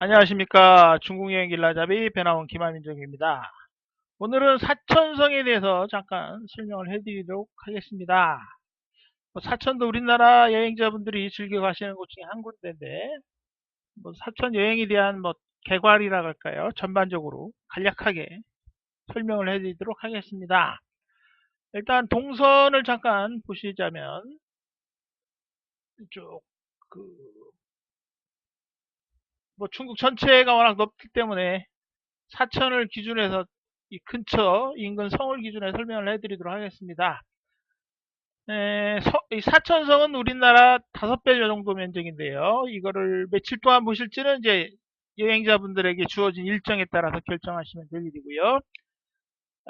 안녕하십니까. 중국여행 길라잡이 배나온 김하민정입니다. 오늘은 사천성에 대해서 잠깐 설명을 해드리도록 하겠습니다. 사천도 우리나라 여행자분들이 즐겨 가시는 곳 중에 한 군데인데, 사천 여행에 대한 개괄이라 할까요? 전반적으로 간략하게 설명을 해드리도록 하겠습니다. 일단 동선을 잠깐 보시자면, 이쪽, 그, 중국 전체가 워낙 넓기 때문에 사천을 기준해서 이 근처 인근 성을 기준으로 설명을 해드리도록 하겠습니다. 이 사천성은 우리나라 5배 정도 면적인데요. 이거를 며칠 동안 보실지는 이제 여행자분들에게 주어진 일정에 따라서 결정하시면 될 일이고요.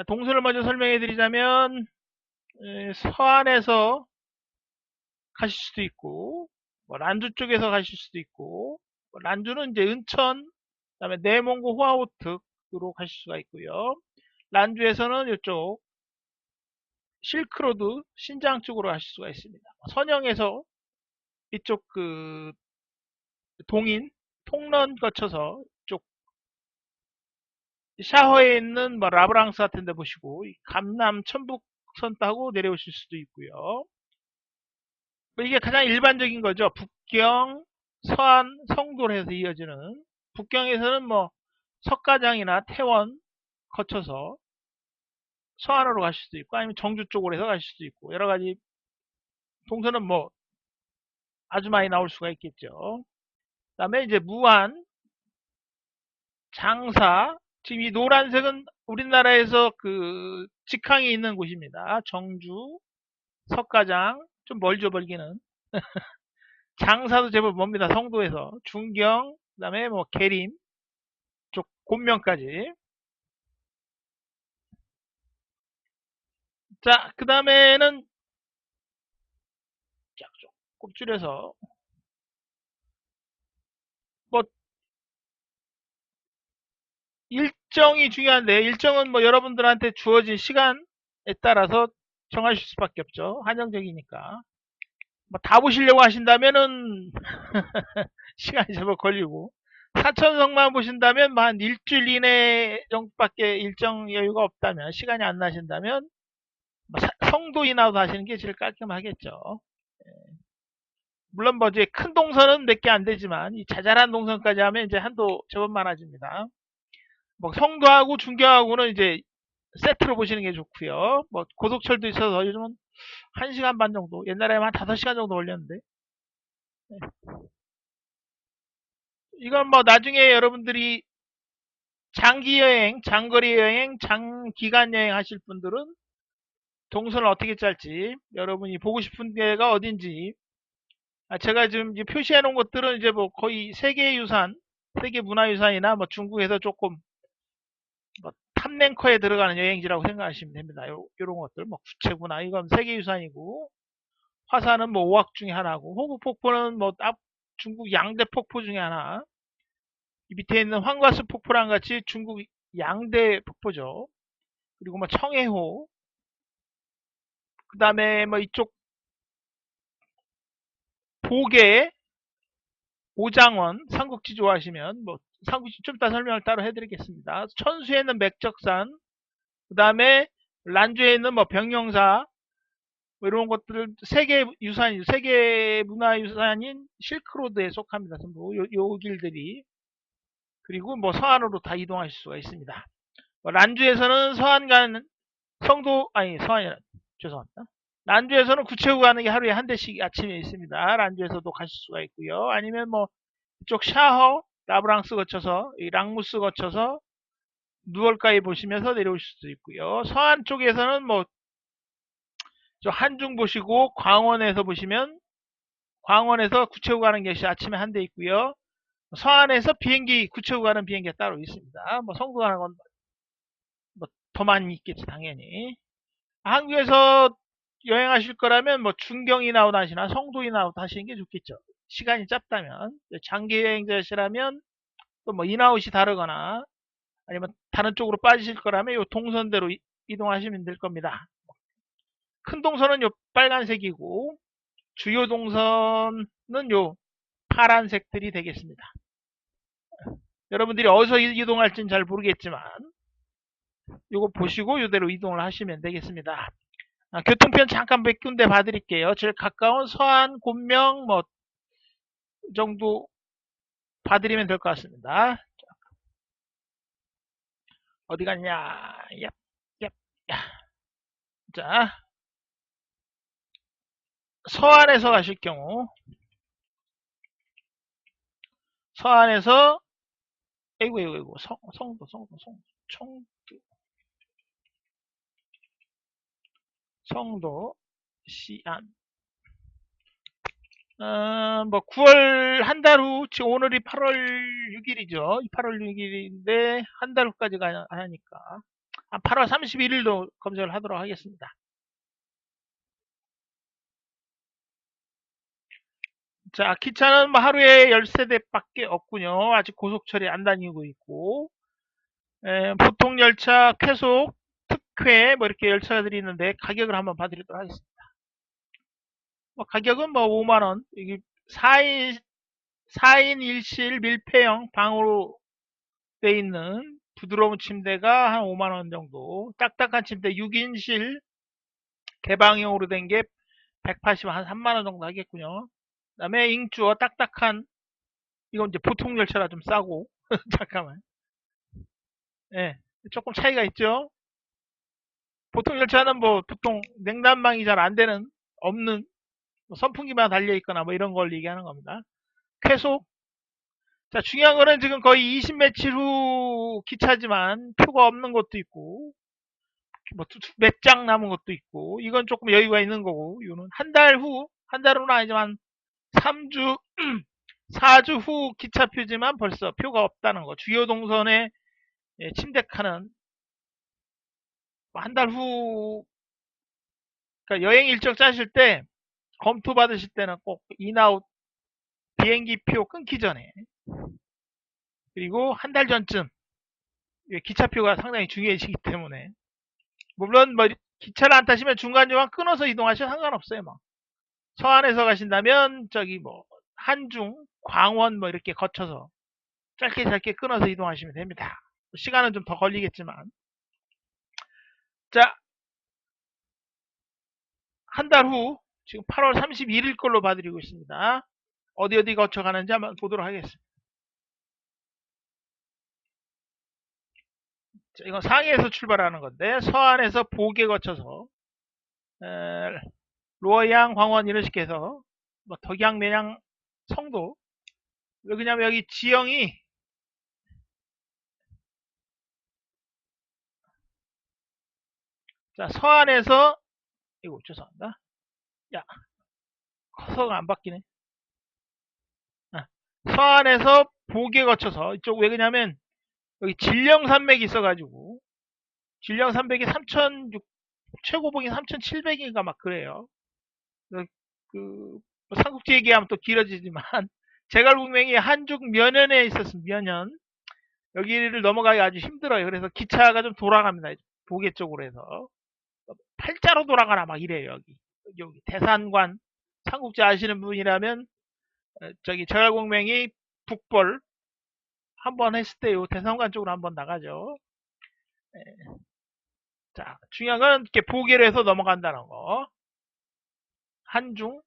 동선을 먼저 설명해 드리자면 서안에서 가실 수도 있고 란주 쪽에서 가실 수도 있고 란주는 이제 은천 그다음에 내몽고 후아호특으로 가실 수가 있고요. 란주에서는 이쪽 실크로드 신장 쪽으로 가실 수가 있습니다. 선영에서 이쪽 동인 통런 거쳐서 이쪽 샤허에 있는 라브랑스 같은 데 보시고 감남 천북선 타고 내려오실 수도 있고요. 이게 가장 일반적인 거죠. 북경, 서안, 성도로 해서 이어지는 북경에서는 석가장이나 태원 거쳐서 서안으로 가실 수도 있고 아니면 정주 쪽으로 해서 가실 수도 있고 여러 가지 동선은 아주 많이 나올 수가 있겠죠. 그다음에 이제 무안, 장사, 지금 이 노란색은 우리나라에서 직항이 있는 곳입니다. 정주, 석가장, 좀 멀죠, 멀기는. 장사도 제법 멉니다. 성도에서. 중경, 그다음에 계림, 쪽 곤면까지. 자, 그다음에는 조금 줄여서 뭐 일정이 중요한데 일정은 여러분들한테 주어진 시간에 따라서 정하실 수밖에 없죠. 한정적이니까. 다 보시려고 하신다면은 시간이 제법 걸리고 사천성만 보신다면 한 일주일 이내 정도밖에 일정 여유가 없다면 시간이 안 나신다면 성도 인하도 하시는 게 제일 깔끔하겠죠. 물론 이제 큰 동선은 몇 개 안 되지만 이 자잘한 동선까지 하면 이제 한도 제법 많아집니다. 성도하고 중경하고는 이제 세트로 보시는 게 좋고요. 고속철도 있어서 요즘은 1시간 반 정도, 옛날에는 한 5시간 정도 걸렸는데 이건 나중에 여러분들이 장기 여행, 장거리 여행, 장기간 여행 하실 분들은 동선을 어떻게 짤지, 여러분이 보고 싶은 데가 어딘지, 제가 지금 표시해 놓은 것들은 이제 거의 세계유산, 세계문화유산이나 중국에서 조금 탑랭커에 들어가는 여행지라고 생각하시면 됩니다. 요런 것들, 구체구나, 이건 세계유산이고, 화산은 오악 중에 하나고, 호구폭포는 중국 양대 폭포 중에 하나, 이 밑에 있는 황과스 폭포랑 같이 중국 양대 폭포죠. 그리고 청해호, 그 다음에 이쪽 보계, 오장원, 삼국지 좋아하시면 삼국지 좀 이따 설명을 따로 해드리겠습니다. 천수에 있는 맥적산, 그 다음에 란주에 있는 병영사, 이런 것들을 세계 유산, 세계 문화유산인 실크로드에 속합니다. 전부 요 길들이. 그리고 서안으로 다 이동하실 수가 있습니다. 란주에서는 서안 가는 성도 아니 서안이 죄송합니다. 란주에서는 구체구 가는 게 하루에 한 대씩 아침에 있습니다. 란주에서도 가실 수가 있고요. 아니면 이쪽 샤허, 라브랑스 거쳐서 이 랑무스 거쳐서 누월까지 보시면서 내려오실 수도 있고요. 서안 쪽에서는 저 한중 보시고 광원에서 보시면 광원에서 구체구 가는 게 아침에 한 대 있고요. 서안에서 비행기 구체구 가는 비행기가 따로 있습니다. 성도 가는 건 더 많이 있겠지 당연히. 한국에서 여행하실 거라면 중경 인아웃 하시나 성도 인아웃 하시는 게 좋겠죠. 시간이 짧다면. 장기 여행자시라면 또 인아웃이 다르거나 아니면 다른 쪽으로 빠지실 거라면 요 동선대로 이동하시면 될 겁니다. 큰 동선은 요 빨간색이고 주요 동선은 요 파란색들이 되겠습니다. 여러분들이 어디서 이동할지는 잘 모르겠지만 이거 보시고 이대로 이동을 하시면 되겠습니다. 교통편 잠깐 몇 군데 봐드릴게요. 제일 가까운 서안, 곤명 뭐 정도 봐드리면 될 것 같습니다. 어디 갔냐? 얍, 얍, 야. 자, 서안에서 가실 경우 서안에서 아이고 성도 시안 뭐 9월 한 달 후, 지금 오늘이 8월 6일이죠. 8월 6일인데 한 달 후까지 하니까 8월 31일도 검색을 하도록 하겠습니다. 자, 기차는 뭐 하루에 13대밖에 없군요. 아직 고속철이 안 다니고 있고 보통 열차, 쾌속, 특회 뭐 이렇게 열차들이 있는데 가격을 한번 봐드리도록 하겠습니다. 뭐 가격은 뭐 5만원, 이게 4인 1실 밀폐형 방으로 돼 있는 부드러운 침대가 한 5만원 정도, 딱딱한 침대 6인실 개방형으로 된 게 180, 한 3만원 정도 하겠군요. 그 다음에 잉주어 딱딱한, 이건 이제 보통 열차라 좀 싸고 잠깐만, 예, 조금 차이가 있죠. 보통 열차는 뭐 보통 냉난방이 잘 안 되는, 없는, 뭐 선풍기만 달려 있거나 뭐 이런 걸 얘기하는 겁니다. 쾌속. 자, 중요한 거는 지금 거의 20 며칠 후 기차지만 표가 없는 것도 있고 뭐 몇 장 남은 것도 있고, 이건 조금 여유가 있는 거고, 이거는 한 달 후, 한 달은 아니지만 3주 4주 후 기차표지만 벌써 표가 없다는 거. 주요 동선에 침대 칸은 한 달 후, 그러니까 여행 일정 짜실 때 검토 받으실 때는 꼭 인아웃 비행기 표 끊기 전에, 그리고 한 달 전쯤, 기차표가 상당히 중요해지기 때문에, 물론 뭐 기차를 안 타시면 중간중간 끊어서 이동하셔도 상관없어요. 뭐 서안에서 가신다면 저기 뭐 한중, 광원 뭐 이렇게 거쳐서 짧게 짧게 끊어서 이동하시면 됩니다. 시간은 좀 더 걸리겠지만, 자, 한 달 후 지금 8월 31일 걸로 봐드리고 있습니다. 어디 어디 거쳐 가는지 한번 보도록 하겠습니다. 자, 이건 상해에서 출발하는 건데 서안에서 보게 거쳐서 로어양, 광원 이런 식으로 해서 뭐 덕양, 매양, 성도, 왜냐면 여기 지형이, 자, 서안에서, 이거 죄송합니다. 야, 커서가 안 바뀌네. 서안에서 보게 거쳐서 이쪽, 왜 그러냐면 여기 진령산맥이 있어가지고 진령산맥이 3,600, 최고봉이 3,700인가 막 그래요. 그 삼국지 얘기하면 또 길어지지만 제갈공명이 한중 면연에 있었습니다. 면연, 여기를 넘어가기 아주 힘들어요. 그래서 기차가 좀 돌아갑니다. 보계 쪽으로 해서 팔자로 돌아가나 막 이래요. 여기 대산관, 삼국지 아시는 분이라면 저기 제갈공명이 북벌 한번 했을 때 요 대산관 쪽으로 한번 나가죠. 자, 중요한 건 이렇게 보계로 해서 넘어간다는 거. 한중,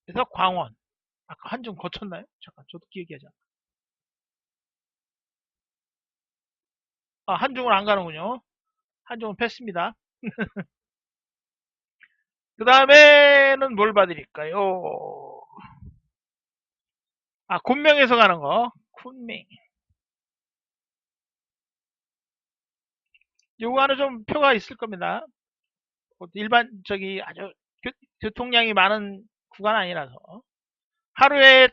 그래서 광원. 아까 한중 거쳤나요? 잠깐, 저도 기억이 하지 않아. 한중을 안 가는군요. 한중은 패스입니다. 그 다음에는 뭘 봐드릴까요? 곤명에서 가는 거. 쿤밍. 요거 하나 좀 표가 있을 겁니다. 일반, 저기, 아주 교통량이 많은 구간 아니라서. 하루에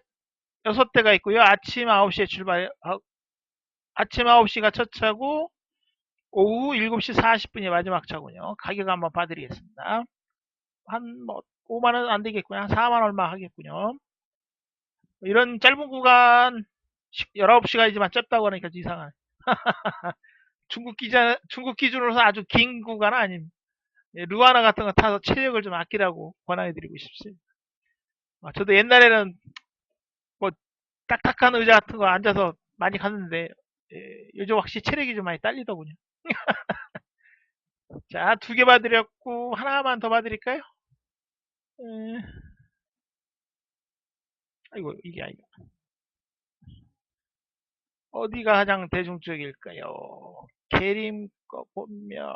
6대가 있고요. 아침 9시에 출발, 아침 9시가 첫 차고, 오후 7시 40분이 마지막 차군요. 가격 한번 봐드리겠습니다. 뭐 5만원 안 되겠군요. 한 4만 얼마 하겠군요. 이런 짧은 구간 19시간이지만 짧다고 하니까 이상하네. 중국 기준으로서 아주 긴 구간은 아닙니다. 루아나 같은 거 타서 체력을 좀 아끼라고 권해드리고 싶습니다. 저도 옛날에는 뭐 딱딱한 의자 같은 거 앉아서 많이 갔는데 요즘 확실히 체력이 좀 많이 딸리더군요. 자, 2개 봐드렸고 하나만 더 봐드릴까요? 에, 아이고 이게 아니고 어디가 가장 대중적일까요? 계림 거 보면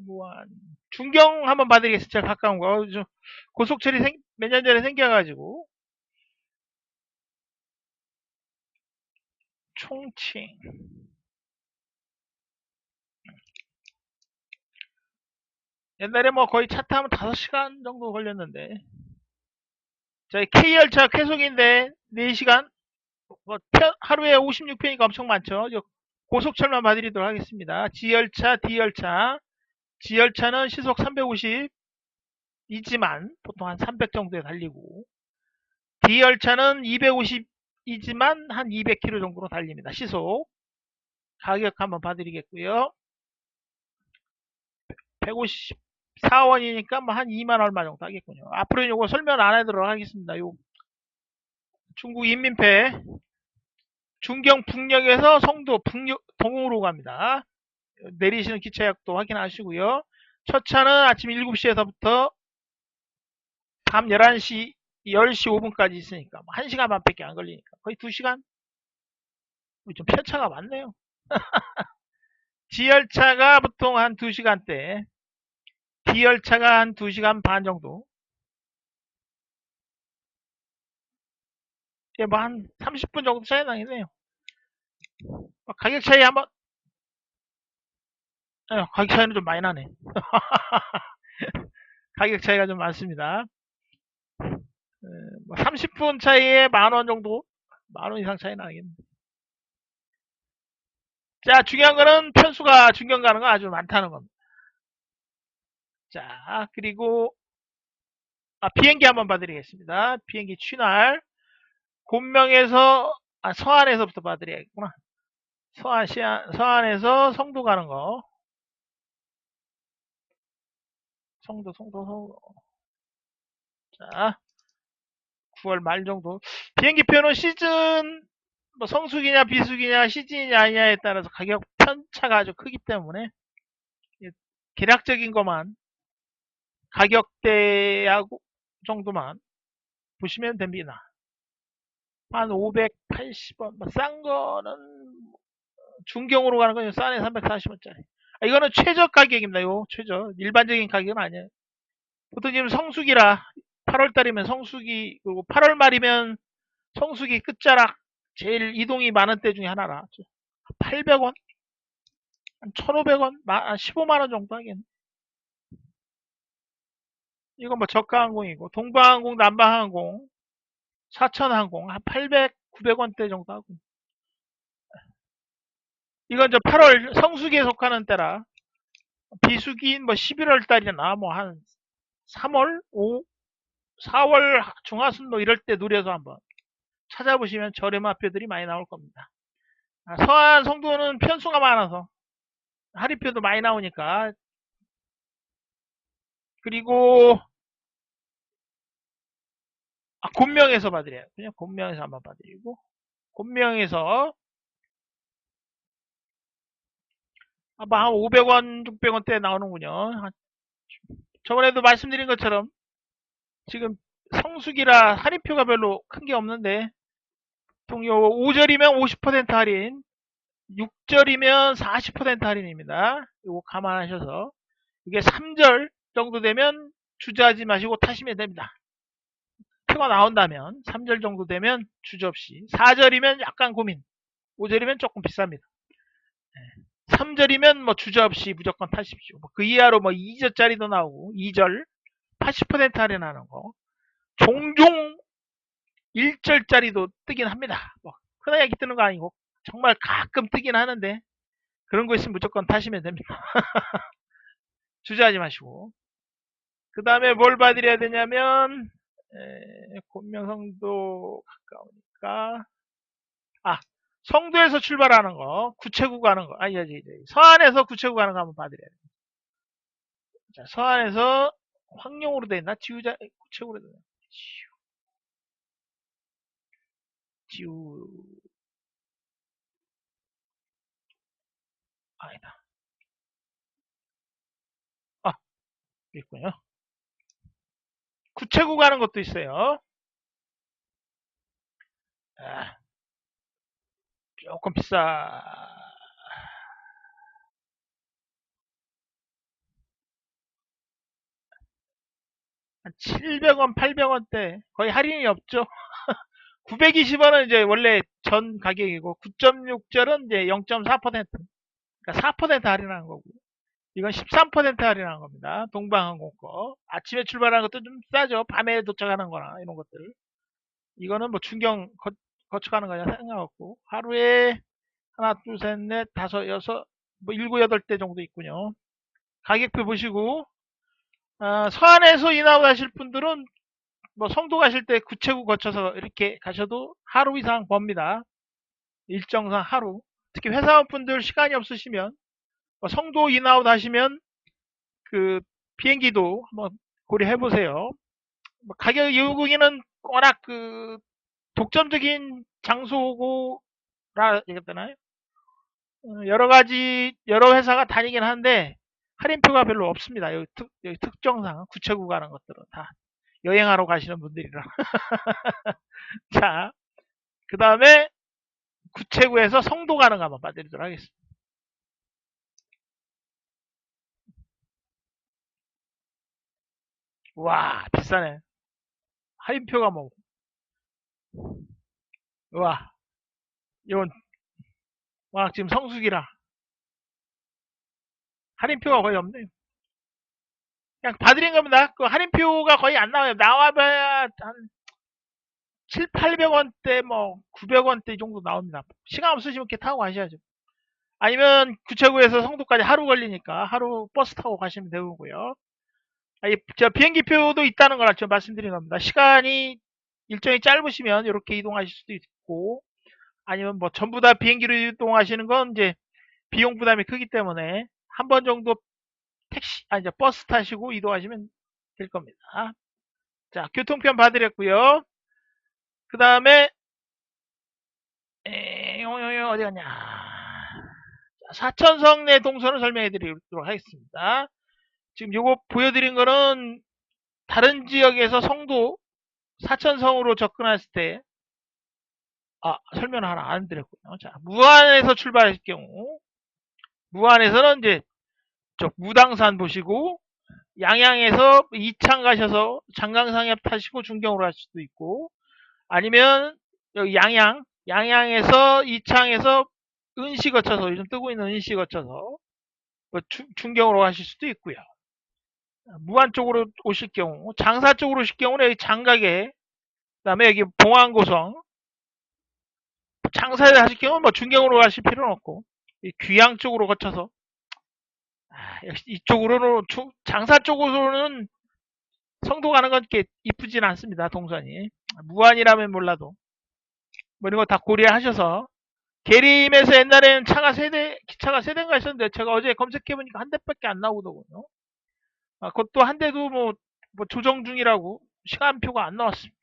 무한 중경 한번 봐드리겠습니다. 제가 가까운 거 고속철이 몇 년 전에 생겨가지고 총칭 옛날에 뭐 거의 차 타면 5시간 정도 걸렸는데 저희 K열차 쾌속인데 4시간 뭐 하루에 56편이니까 엄청 많죠. 고속철만 봐드리도록 하겠습니다. G열차, D열차. G열차는 시속 350이지만 보통 한 300 정도에 달리고 D열차는 250이지만 한 200km 정도로 달립니다. 시속. 가격 한번 봐드리겠고요. 154원이니까 뭐 한 2만 얼마 정도 하겠군요. 앞으로는 이거 설명 안 하도록 하겠습니다. 요 중국 인민폐 중경 북역에서 성도 북역 동으로 갑니다. 내리시는 기차역도 확인하시고요. 첫 차는 아침 7시에서부터 밤 11시, 10시 5분까지 있으니까 1시간 반밖에 안 걸리니까 거의 2시간? 좀 편차가 많네요. G열차가 보통 한 2시간대, D열차가 한 2시간 반 정도. 예, 뭐 한 30분 정도 차이 나겠네요. 가격 차이 한번, 가격 차이는 좀 많이 나네. 가격 차이가 좀 많습니다. 30분 차이에 10,000원 정도? 10,000원 이상 차이 나겠네. 자, 중요한 거는 편수가 중경 가는 거 아주 많다는 겁니다. 자, 그리고 비행기 한번 봐드리겠습니다. 비행기 취날 곤명에서 서안에서부터 봐드려야겠구나. 서안에서 성도 가는 거. 성도. 자, 9월 말 정도. 비행기표는 시즌 뭐 성수기냐 비수기냐 시즌이냐 아니냐에 따라서 가격 편차가 아주 크기 때문에 계략적인 것만 가격대하고 정도만 보시면 됩니다. 한 580원, 싼 거는 중경으로 가는 건 싼에 340원짜리. 이거는 최저 가격입니다. 요 최저 일반적인 가격은 아니에요. 보통 지금 성수기라 8월달이면 성수기 그리고 8월 말이면 성수기 끝자락 제일 이동이 많은 때 중에 하나라. 800원, 한 1,500원, 15만원 정도 하겠네. 이건 뭐 저가항공이고 동방항공, 남방항공, 사천항공 한 800, 900원대 정도 하고. 이건 저 8월 성수기에 속하는 때라 비수기인 뭐 11월 달이나 뭐 한 3월, 4월 중하순도 이럴 때 누려서 한번 찾아보시면 저렴한 표들이 많이 나올 겁니다. 서안 성도는 편수가 많아서 할인표도 많이 나오니까. 그리고 곤명에서 봐드려요. 그냥 곤명에서 한번 봐드리고 곤명에서 아마 한 500원, 600원대 나오는군요. 저번에도 말씀드린 것처럼 지금 성수기라 할인표가 별로 큰 게 없는데 보통 요 5절이면 50% 할인, 6절이면 40% 할인입니다. 이거 감안하셔서 이게 3절 정도 되면 주저하지 마시고 타시면 됩니다. 표가 나온다면 3절 정도 되면 주저없이 4절이면 약간 고민, 5절이면 조금 비쌉니다. 3절이면 뭐 주저없이 무조건 타십시오. 그 이하로 뭐 2절짜리도 나오고 2절 80% 할인하는 거 종종 1절짜리도 뜨긴 합니다. 뭐 흔하게 뜨는 거 아니고 정말 가끔 뜨긴 하는데 그런 거 있으면 무조건 타시면 됩니다. 주저하지 마시고. 그 다음에 뭘 봐드려야 되냐면 곤명성도 가까우니까 성도에서 출발하는 거 구체구 가는 거 서안에서 구체구 가는 거 한번 봐드려야 돼요. 자, 서안에서 황룡으로 돼 있나? 구체구로 돼 있나? 지우, 아니다. 아, 있군요. 구체구 가는 것도 있어요. 아, 조금 비싸. 한 700원, 800원대. 거의 할인이 없죠. 920원은 이제 원래 전 가격이고, 9.6절은 이제 0.4%. 그러니까 4% 할인한 거고. 이건 13% 할인한 겁니다. 동방항공 거. 아침에 출발하는 것도 좀 싸죠. 밤에 도착하는 거나 이런 것들. 이거는 뭐 중경 거쳐가는 거냐 상관없고. 하루에 하나, 둘, 셋, 넷, 다섯, 여섯, 뭐 일곱, 여덟 대 정도 있군요. 가격표 보시고, 서안에서 인아웃 하실 분들은 뭐 성도 가실 때 구체구 거쳐서 이렇게 가셔도 하루 이상 법니다. 일정상 하루. 특히 회사원 분들 시간이 없으시면 뭐 성도 인아웃 하시면 그 비행기도 한번 고려해 보세요. 뭐 가격 외국인은 워낙 그 독점적인 장소고라 해야 되나요? 여러 가지 여러 회사가 다니긴 한데 할인표가 별로 없습니다. 여기 특정상 구체구 가는 것들은 다 여행하러 가시는 분들이라. 자, 그 다음에 구체구에서 성도 가는 거 한번 봐드리도록 하겠습니다. 와, 비싸네. 할인표가 뭐, 와, 이건 워낙 지금 성수기라 할인표가 거의 없네요. 그냥 봐드린 겁니다. 그 할인표가 거의 안 나와요. 나와봐야 한 7, 800원대, 뭐, 900원대 정도 나옵니다. 시간 없으시면 이렇게 타고 가셔야죠. 아니면 구체구에서 성도까지 하루 걸리니까 하루 버스 타고 가시면 되고요. 저 비행기표도 있다는 걸 좀 말씀드린 겁니다. 시간이 일정이 짧으시면 이렇게 이동하실 수도 있고, 아니면 뭐 전부 다 비행기로 이동하시는 건 이제 비용 부담이 크기 때문에 한 번 정도 이제 버스 타시고 이동하시면 될 겁니다. 자, 교통편 봐드렸고요. 그 다음에 어디 갔냐? 사천성 내 동선을 설명해 드리도록 하겠습니다. 지금 요거 보여드린 거는 다른 지역에서 성도 사천성으로 접근했을 때 설명을 하나 안 드렸군요. 자, 무안에서 출발하실 경우 무안에서는 이제 저 무당산 보시고 양양에서 이창 가셔서 장강상협 타시고 중경으로 갈 수도 있고, 아니면 여기 양양에서 이창에서 은시 거쳐서 요즘 뜨고 있는 은시 거쳐서 뭐 중경으로 가실 수도 있고요. 무안 쪽으로 오실 경우, 장사 쪽으로 오실 경우는 여기 장가게, 그다음에 여기 봉안고성, 장사에 하실 경우는 뭐 중경으로 가실 필요는 없고 귀양 쪽으로 거쳐서 역시 이쪽으로는 장사 쪽으로는 성도 가는 건 이렇게 이쁘진 않습니다. 동선이 무안이라면 몰라도 뭐 이런 거 다 고려하셔서 계림에서 옛날에는 기차가 세 대인가 있었는데 제가 어제 검색해보니까 한 대밖에 안 나오더군요. 그것도 한 대도 뭐 조정 중이라고 시간표가 안 나왔습니다.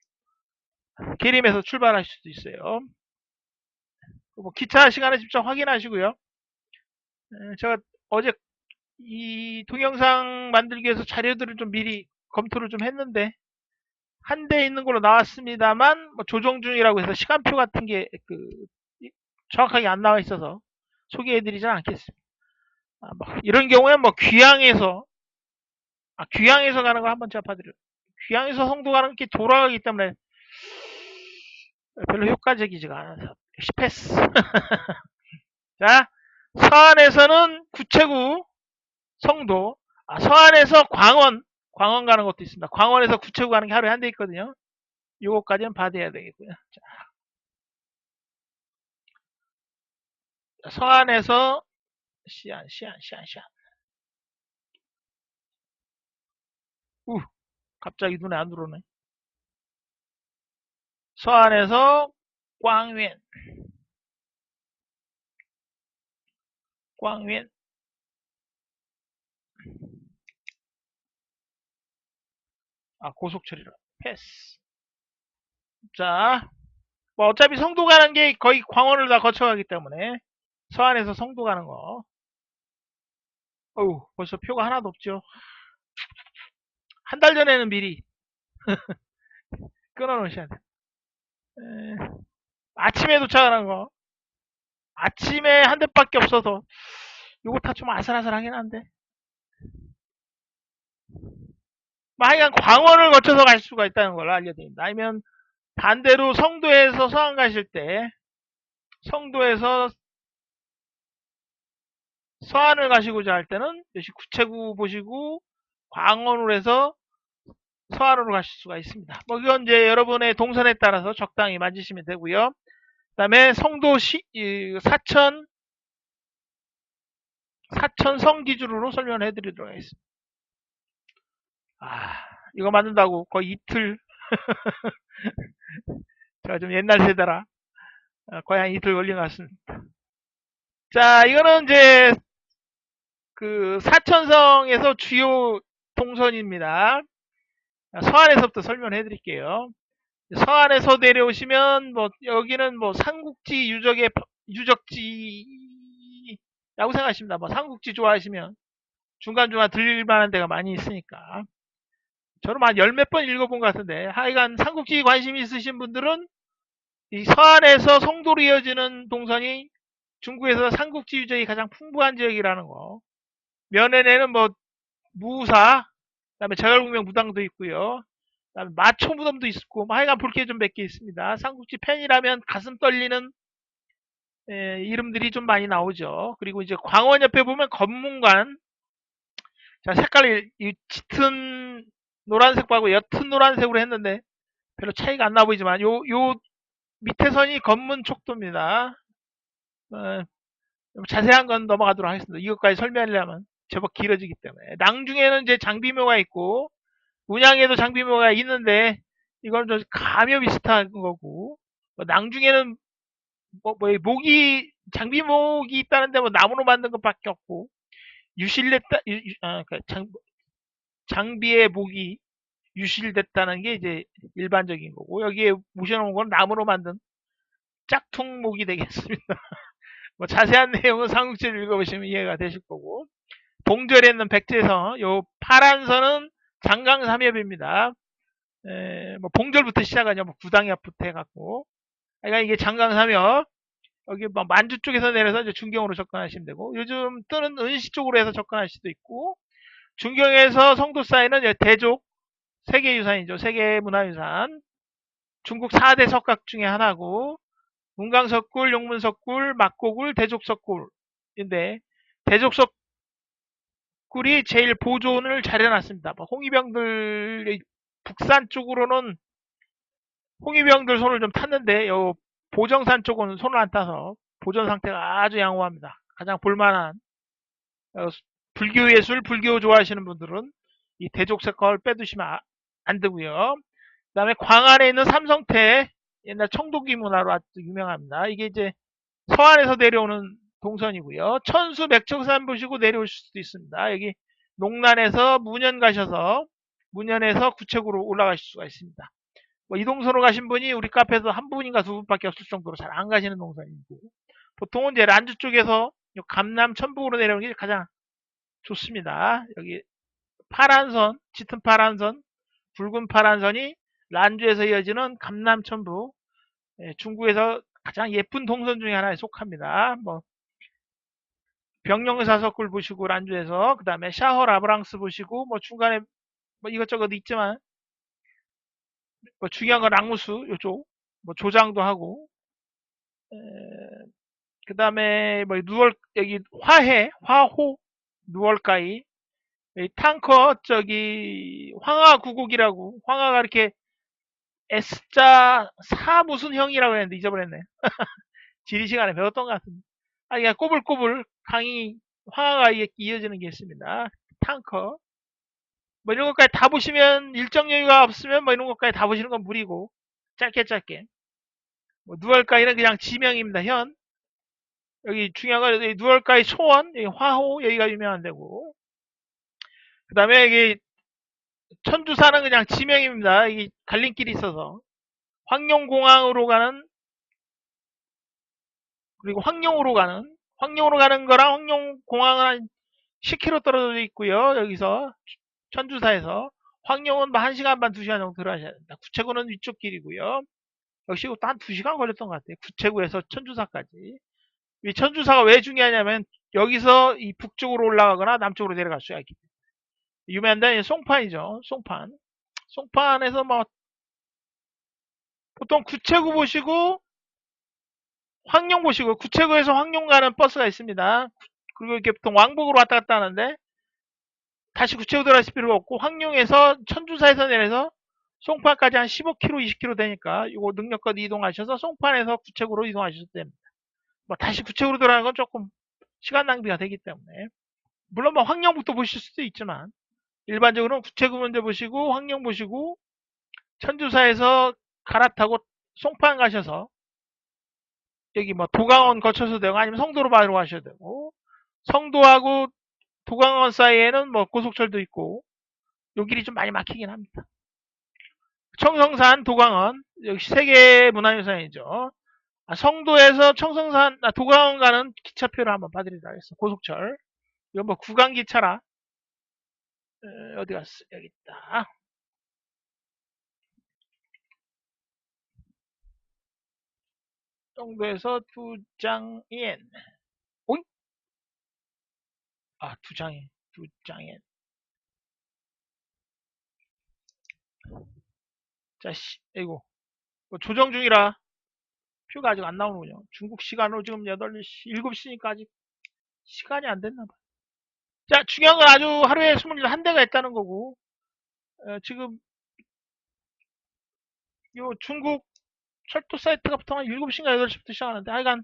계림에서 출발하실 수도 있어요. 뭐 기차 시간에 직접 확인하시고요. 제가 어제 이 동영상 만들기 위해서 자료들을 좀 미리 검토를 좀 했는데 한 대 있는 걸로 나왔습니다만 뭐 조정 중이라고 해서 시간표 같은 게 정확하게 안 나와 있어서 소개해드리진 않겠습니다. 뭐 이런 경우에 뭐 귀양에서 가는 거 한번 제가 봐드려요. 귀양에서 성도 가는 게 돌아가기 때문에 별로 효과적이지가 않아서 패스. 자, 서안에서는 구체구 성도, 서안에서 광원 가는 것도 있습니다. 광원에서 구체구 가는 게 하루에 한 대 있거든요. 요거까지는 받아야 되겠고요. 자, 서안에서 시안. 우, 갑자기 눈에 안 들어오네. 서안에서 꽝웬, 꽝웬. 고속철이라. 패스. 자, 뭐 어차피 성도 가는 게 거의 광원을 다 거쳐가기 때문에 서안에서 성도 가는 거. 어우, 벌써 표가 하나도 없죠. 한 달 전에는 미리 끊어놓으셔야 돼. 아침에 도착하는 거. 아침에 한 대밖에 없어서 요거 다 좀 아슬아슬하긴 한데. 뭐 하여간 광원을 거쳐서 갈 수가 있다는 걸 알려드립니다. 아니면 반대로 성도에서 서안 가실 때 성도에서 서안을 가시고자 할 때는 역시 구체구 보시고 광원으로 해서 서안으로 가실 수가 있습니다. 뭐 이건 이제 여러분의 동선에 따라서 적당히 맞으시면 되고요. 그 다음에 성도시 사천성 기준으로 설명을 해드리도록 하겠습니다. 이거 만든다고 거의 이틀 제가 좀 옛날 세대라 거의 한 이틀 걸린 것 같습니다. 자, 이거는 이제 그 사천성에서 주요 동선입니다. 서안에서부터 설명을 해드릴게요. 서안에서 내려오시면 뭐 여기는 뭐 삼국지 유적지라고 생각하십니다. 뭐 삼국지 좋아하시면 중간중간 들릴 만한 데가 많이 있으니까 저는 한 열 몇 번 읽어본 것 같은데 하여간 삼국지 관심 있으신 분들은 이 서안에서 송도로 이어지는 동선이 중국에서 삼국지 유적이 가장 풍부한 지역이라는 거. 면회내는 뭐 무사, 그다음에 제갈공명 무당도 있고요. 그다음에 마초 무덤도 있고 뭐 하여간 볼 게 좀 몇 개 있습니다. 삼국지 팬이라면 가슴 떨리는 이름들이 좀 많이 나오죠. 그리고 이제 광원 옆에 보면 검문관. 자, 색깔이 짙은 노란색하고 옅은 노란색으로 했는데 별로 차이가 안 나 보이지만 요 밑에 선이 검문 촉도입니다. 자세한 건 넘어가도록 하겠습니다. 이것까지 설명하려면 제법 길어지기 때문에. 낭중에는 이제 장비묘가 있고 문양에도 장비묘가 있는데 이건 좀 가며 비슷한 거고 낭중에는 목이 장비목이 있다는데 뭐 나무로 만든 것밖에 없고 유실됐다 장비의 목이 유실됐다는 게 이제 일반적인 거고 여기에 모셔놓은 건 나무로 만든 짝퉁목이 되겠습니다. 뭐 자세한 내용은 삼국지를 읽어보시면 이해가 되실 거고 동절에 있는 백제선 요 파란 선은 장강삼엽입니다. 뭐 봉절부터 시작하죠. 뭐 구당엽부터 해갖고 그러니까 이게 장강삼엽 여기 뭐 만주 쪽에서 내려서 이제 중경으로 접근하시면 되고 요즘 뜨는 은시 쪽으로 해서 접근할 수도 있고 중경에서 성도 사이는 대족 세계유산이죠. 세계문화유산 중국 4대 석각 중에 하나고 문강석굴, 용문석굴, 막고굴, 대족석굴인데 대족석굴이 제일 보존을 잘 해놨습니다. 뭐 홍위병들 북산 쪽으로는 홍위병들 손을 좀 탔는데 요 보정산 쪽은 손을 안 타서 보존 상태가 아주 양호합니다. 가장 볼만한 불교 예술, 불교 좋아하시는 분들은 이 대족석굴 빼두시면 안 되고요. 그 다음에 광안에 있는 삼성태 옛날 청동기 문화로 아주 유명합니다. 이게 이제 서안에서 내려오는 동선이고요. 천수 맥적산 보시고 내려오실 수도 있습니다. 여기 농란에서 문현 가셔서 문현에서 구책으로 올라가실 수가 있습니다. 뭐 이 동선으로 가신 분이 우리 카페에서 한 분인가 두 분밖에 없을 정도로 잘 안 가시는 동선이고 보통은 이제 란주 쪽에서 감남 천북으로 내려오는 게 가장 좋습니다. 여기 파란선, 짙은 파란선, 붉은 파란선이 란주에서 이어지는 감남 천북 중국에서 가장 예쁜 동선 중에 하나에 속합니다. 뭐 병영사석굴 보시고 란주에서 그 다음에 샤허 라브랑스 보시고 뭐 중간에 뭐 이것저것 있지만 뭐 중요한 건 랑무스 요쪽 뭐 조장도 하고 그 다음에 뭐 누월 여기 화호 누월가이 탕커 저기 황하 구곡이라고 황하가 이렇게 S자 사 무슨 형이라고 했는데 잊어버렸네. 지리 시간에 배웠던 것 같은데. 그냥 꼬불꼬불 강이 황하가 이어지는 게 있습니다. 탕커. 뭐 이런 것까지 다 보시면 일정 여유가 없으면 뭐 이런 것까지 다 보시는 건 무리고 짧게 뭐 누월가이는 그냥 지명입니다. 현 여기 중요한 건 여기 누월가이 초원 여기 화호 여기가 유명한 데고 그 다음에 여기 천주사는 그냥 지명입니다. 이 갈림길이 있어서 황룡공항으로 가는 그리고 황룡으로 가는 거랑 황룡공항은 한 10km 떨어져 있고요. 여기서 천주사에서 황룡은 뭐 1시간 반 2시간 정도 들어가셔야 됩니다. 구체구는 위쪽 길이고요. 역시 이것도 한 2시간 걸렸던 것 같아요. 구체구에서 천주사까지. 이 천주사가 왜 중요하냐면 여기서 이 북쪽으로 올라가거나 남쪽으로 내려갈 수가 있기 때문에. 유명한 데는 송판이죠. 송판에서 뭐 보통 구체구 보시고 황룡 보시고, 구체구에서 황룡 가는 버스가 있습니다. 그리고 이렇게 보통 왕복으로 왔다 갔다 하는데 다시 구체구 들어가실 필요가 없고, 황룡에서 천주사에서 내려서 송판까지 한 15km, 20km 되니까 이거 능력껏 이동하셔서 송판에서 구체구로 이동하셔도 됩니다. 뭐 다시 구체구로 들어가는 건 조금 시간 낭비가 되기 때문에, 물론 뭐 황룡부터 보실 수도 있지만 일반적으로는 구체구 먼저 보시고 황룡 보시고 천주사에서 갈아타고 송판 가셔서 여기 뭐 도강원 거쳐서 되고 아니면 성도로 바로 가셔도 되고, 성도하고 도강원 사이에는 뭐 고속철도 있고 요 길이 좀 많이 막히긴 합니다. 청성산, 도강원 역시 세계 문화유산이죠. 성도에서 청성산, 도강원 가는 기차표를 한번 봐드리도록 하겠습니다. 고속철. 이건 뭐 구간기차라. 어디 갔어? 여기 있다. 성도에서 두장엔. 오잉? 두장엔. 자, 이거 뭐 조정 중이라 표가 아직 안 나오는군요. 중국 시간으로 지금 8시, 7시니까 아직 시간이 안 됐나 봐. 자, 중요한 건 아주 하루에 21대가 있다는 거고, 지금 요 중국 철도 사이트가 보통 한 7시인가 8시부터 시작하는데 하여간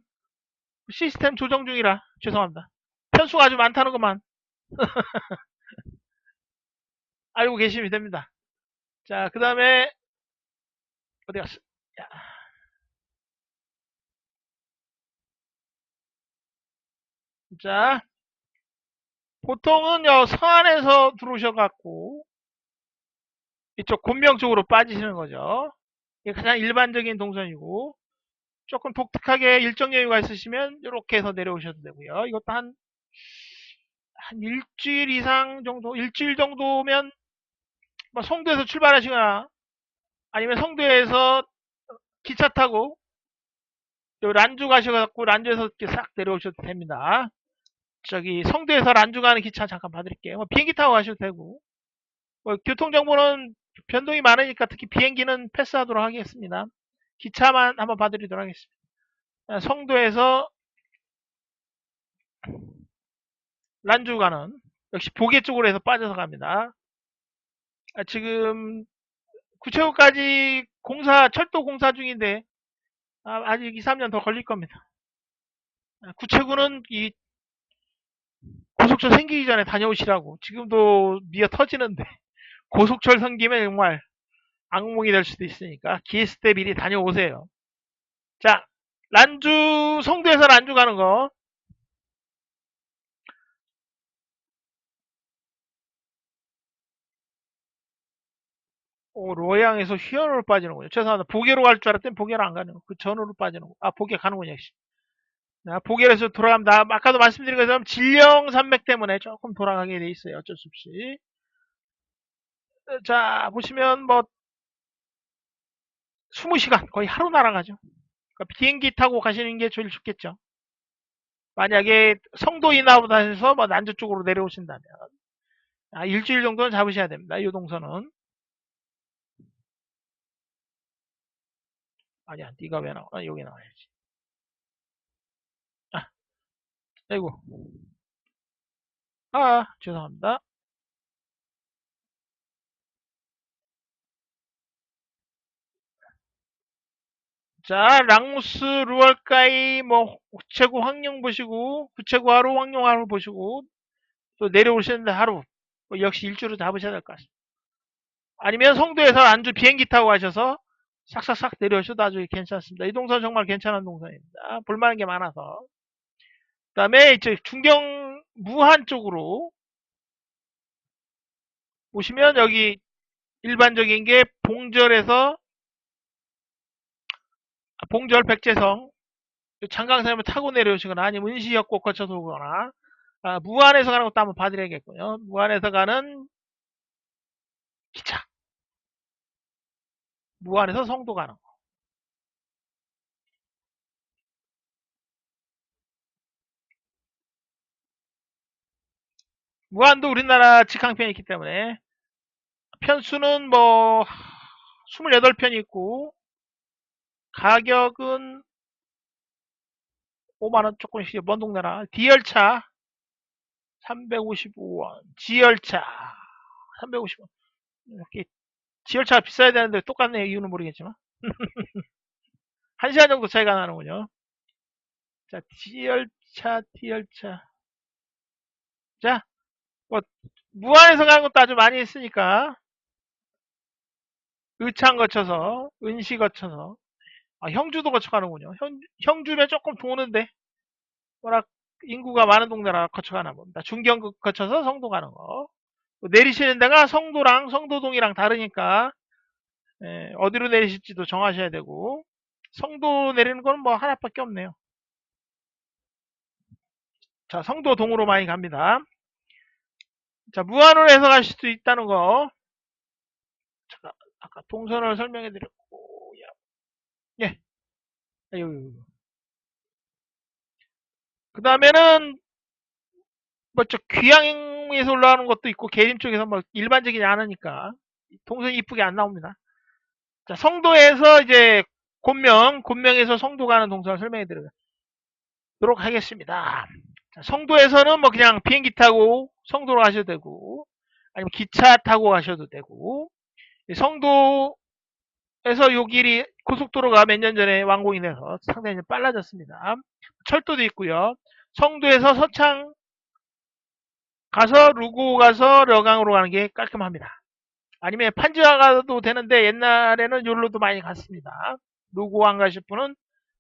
시스템 조정 중이라 죄송합니다. 편수가 아주 많다는 것만 알고 계시면 됩니다. 자, 그 다음에 어디 갔어? 야, 자, 보통은 서안에서 들어오셔갖고 이쪽 곤명 쪽으로 빠지시는 거죠. 이게 가장 일반적인 동선이고, 조금 독특하게 일정 여유가 있으시면 이렇게 해서 내려오셔도 되고요. 이것도 한 일주일 이상 정도, 일주일 정도면 뭐 송도에서 출발하시거나 아니면 송도에서 기차 타고 란주 가셔갖고 란주에서 이렇게 싹 내려오셔도 됩니다. 저기 성도에서 란주 가는 기차 잠깐 봐드릴게요. 뭐 비행기 타고 가셔도 되고, 뭐 교통정보는 변동이 많으니까 특히 비행기는 패스하도록 하겠습니다. 기차만 한번 봐드리도록 하겠습니다. 성도에서 란주 가는, 역시 보계 쪽으로 해서 빠져서 갑니다. 지금 구체구까지 철도 공사 중인데 아직 2, 3년 더 걸릴 겁니다. 구체구는 이 고속철 생기기 전에 다녀오시라고. 지금도 미어 터지는데 고속철 생기면 정말 악몽이 될 수도 있으니까 기회 있을 때 미리 다녀오세요. 자, 성도에서 란주 가는 거. 로양에서 휘연으로 빠지는군요. 죄송합니다. 보계로 갈 줄 알았더니 보계로 안 가는 거. 그 전으로 빠지는 거. 보계 가는군요, 역시. 보계에서 돌아갑니다. 아까도 말씀드린 것처럼 진령 산맥 때문에 조금 돌아가게 돼 있어요. 어쩔 수 없이. 자, 보시면 뭐 20시간 거의 하루 날아가죠. 그러니까 비행기 타고 가시는 게 제일 좋겠죠. 만약에 성도 인하보다 해서 뭐 난주 쪽으로 내려오신다면 일주일 정도는 잡으셔야 됩니다. 이 동선은. 아니야, 네가 왜 나와? 여기 나와야지. 아이고. 죄송합니다. 자, 랑무스, 루얼까이, 뭐, 구체구 황룡 보시고, 구체구 하루, 황룡 하루 보시고, 또 내려오시는데 하루, 뭐 역시 일주로 잡으셔야 될 것 같습니다. 아니면 성도에서 안주 비행기 타고 가셔서 싹싹싹 내려오셔도 아주 괜찮습니다. 이 동선 정말 괜찮은 동선입니다. 볼만한 게 많아서. 그 다음에 이제 중경 무한 쪽으로 보시면 여기 일반적인 게 봉절 백제성, 장강산을 타고 내려오시거나 아니면 은시역곡 거쳐서 오거나 무안에서 가는 것도 한번 봐드려야겠군요. 무안에서 가는 기차. 무안에서 성도 가는 거. 무안도 우리나라 직항편이 있기 때문에 편수는 뭐 28편이 있고 가격은 5만원 조금씩. 먼 동네라. D열차 355원, G열차 350원. 이렇게 G열차가 비싸야 되는데 똑같네요. 이유는 모르겠지만 1시간 정도 차이가 나는군요. 자, G열차, D열차. 자, 뭐 무안에서 가는 것도 아주 많이 했으니까 의창 거쳐서 은시 거쳐서 형주도 거쳐가는군요. 형주면 조금 도는데 워낙 인구가 많은 동네라 거쳐가나 봅니다. 중경국 거쳐서 성도 가는 거. 내리시는 데가 성도랑 성도동이랑 다르니까 어디로 내리실지도 정하셔야 되고 성도 내리는 거는 뭐 하나밖에 없네요. 자, 성도동으로 많이 갑니다. 자, 무안으로 해서 가실 수 있다는 거. 자, 아까 동선을 설명해 드렸고 예. 그 다음에는 뭐 저 귀향에서 올라가는 것도 있고 계림 쪽에서 뭐 일반적이지 않으니까 동선이 이쁘게 안 나옵니다. 자, 성도에서 이제 곤명에서 성도 가는 동선을 설명해 드리도록 하겠습니다. 자, 성도에서는 뭐 그냥 비행기 타고 성도로 가셔도 되고 아니면 기차 타고 가셔도 되고 성도에서 요 길이 고속도로가 몇 년 전에 완공이 돼서 상당히 빨라졌습니다. 철도도 있고요. 성도에서 서창 가서 루고 가서 려강으로 가는 게 깔끔합니다. 아니면 판지와 가도 되는데 옛날에는 요로도 많이 갔습니다. 루고 안 가실 분은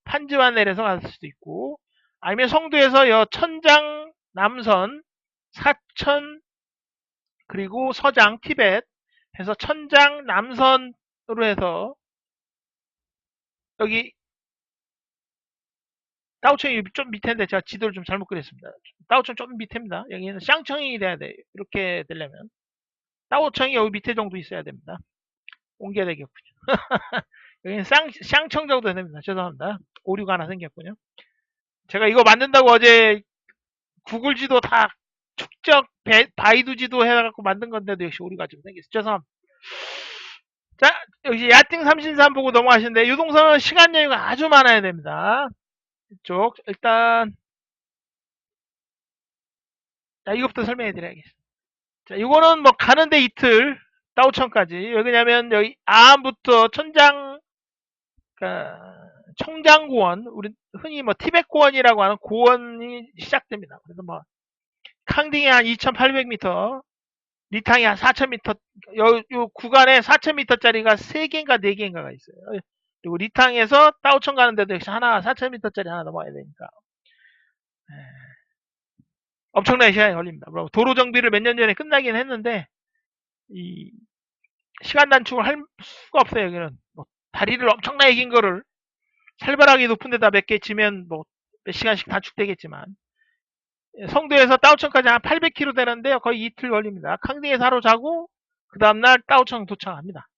판지와 내려서 갔을 수도 있고 아니면 성도에서 천장 남선 사천 그리고 서장 티벳 해서 천장 남선으로 해서 여기 따오청이 좀 밑에인데 제가 지도를 좀 잘못 그렸습니다. 따오청 좀 밑에입니다. 여기는 샹청이 돼야 돼요. 이렇게 되려면 따오청이 여기 밑에 정도 있어야 됩니다. 옮겨야 되겠군요. 여기는 샹청 정도 됩니다. 죄송합니다. 오류가 하나 생겼군요. 제가 이거 만든다고 어제 구글 지도 다 축적 바이두 지도 해갖고 만든 건데도 역시 오류가 좀 생겼어요. 죄송합니다. 자, 여기 야팅 삼신산 보고 넘어가시는데 이 동선은 시간 여유가 아주 많아야 됩니다. 이쪽 일단 자, 이것부터 설명해 드려야겠습니다. 자, 이거는 뭐 가는데 이틀 따오천까지. 왜냐면 여기 암부터 천장 청장고원 우리 흔히 뭐 티벳고원이라고 하는 고원이 시작됩니다. 그래서 뭐 캉딩이 한 2,800m, 리탕이 한 4,000m, 요 구간에 4,000m짜리가 3개인가 4개인가가 있어요. 그리고 리탕에서 따오천 가는 데도 역시 하나 4,000m짜리 하나 넘어야 되니까 엄청나게 시간이 걸립니다. 도로 정비를 몇 년 전에 끝나긴 했는데 이 시간 단축을 할 수가 없어요. 여기는 뭐 다리를 엄청나게 긴 거를 살벌하게 높은 데다 몇 개 지면 뭐 몇 시간씩 단축되겠지만 성도에서 따오천까지 한 800km 되는데 거의 이틀 걸립니다. 캉딩에서 하루 자고 그 다음날 따오천 도착합니다.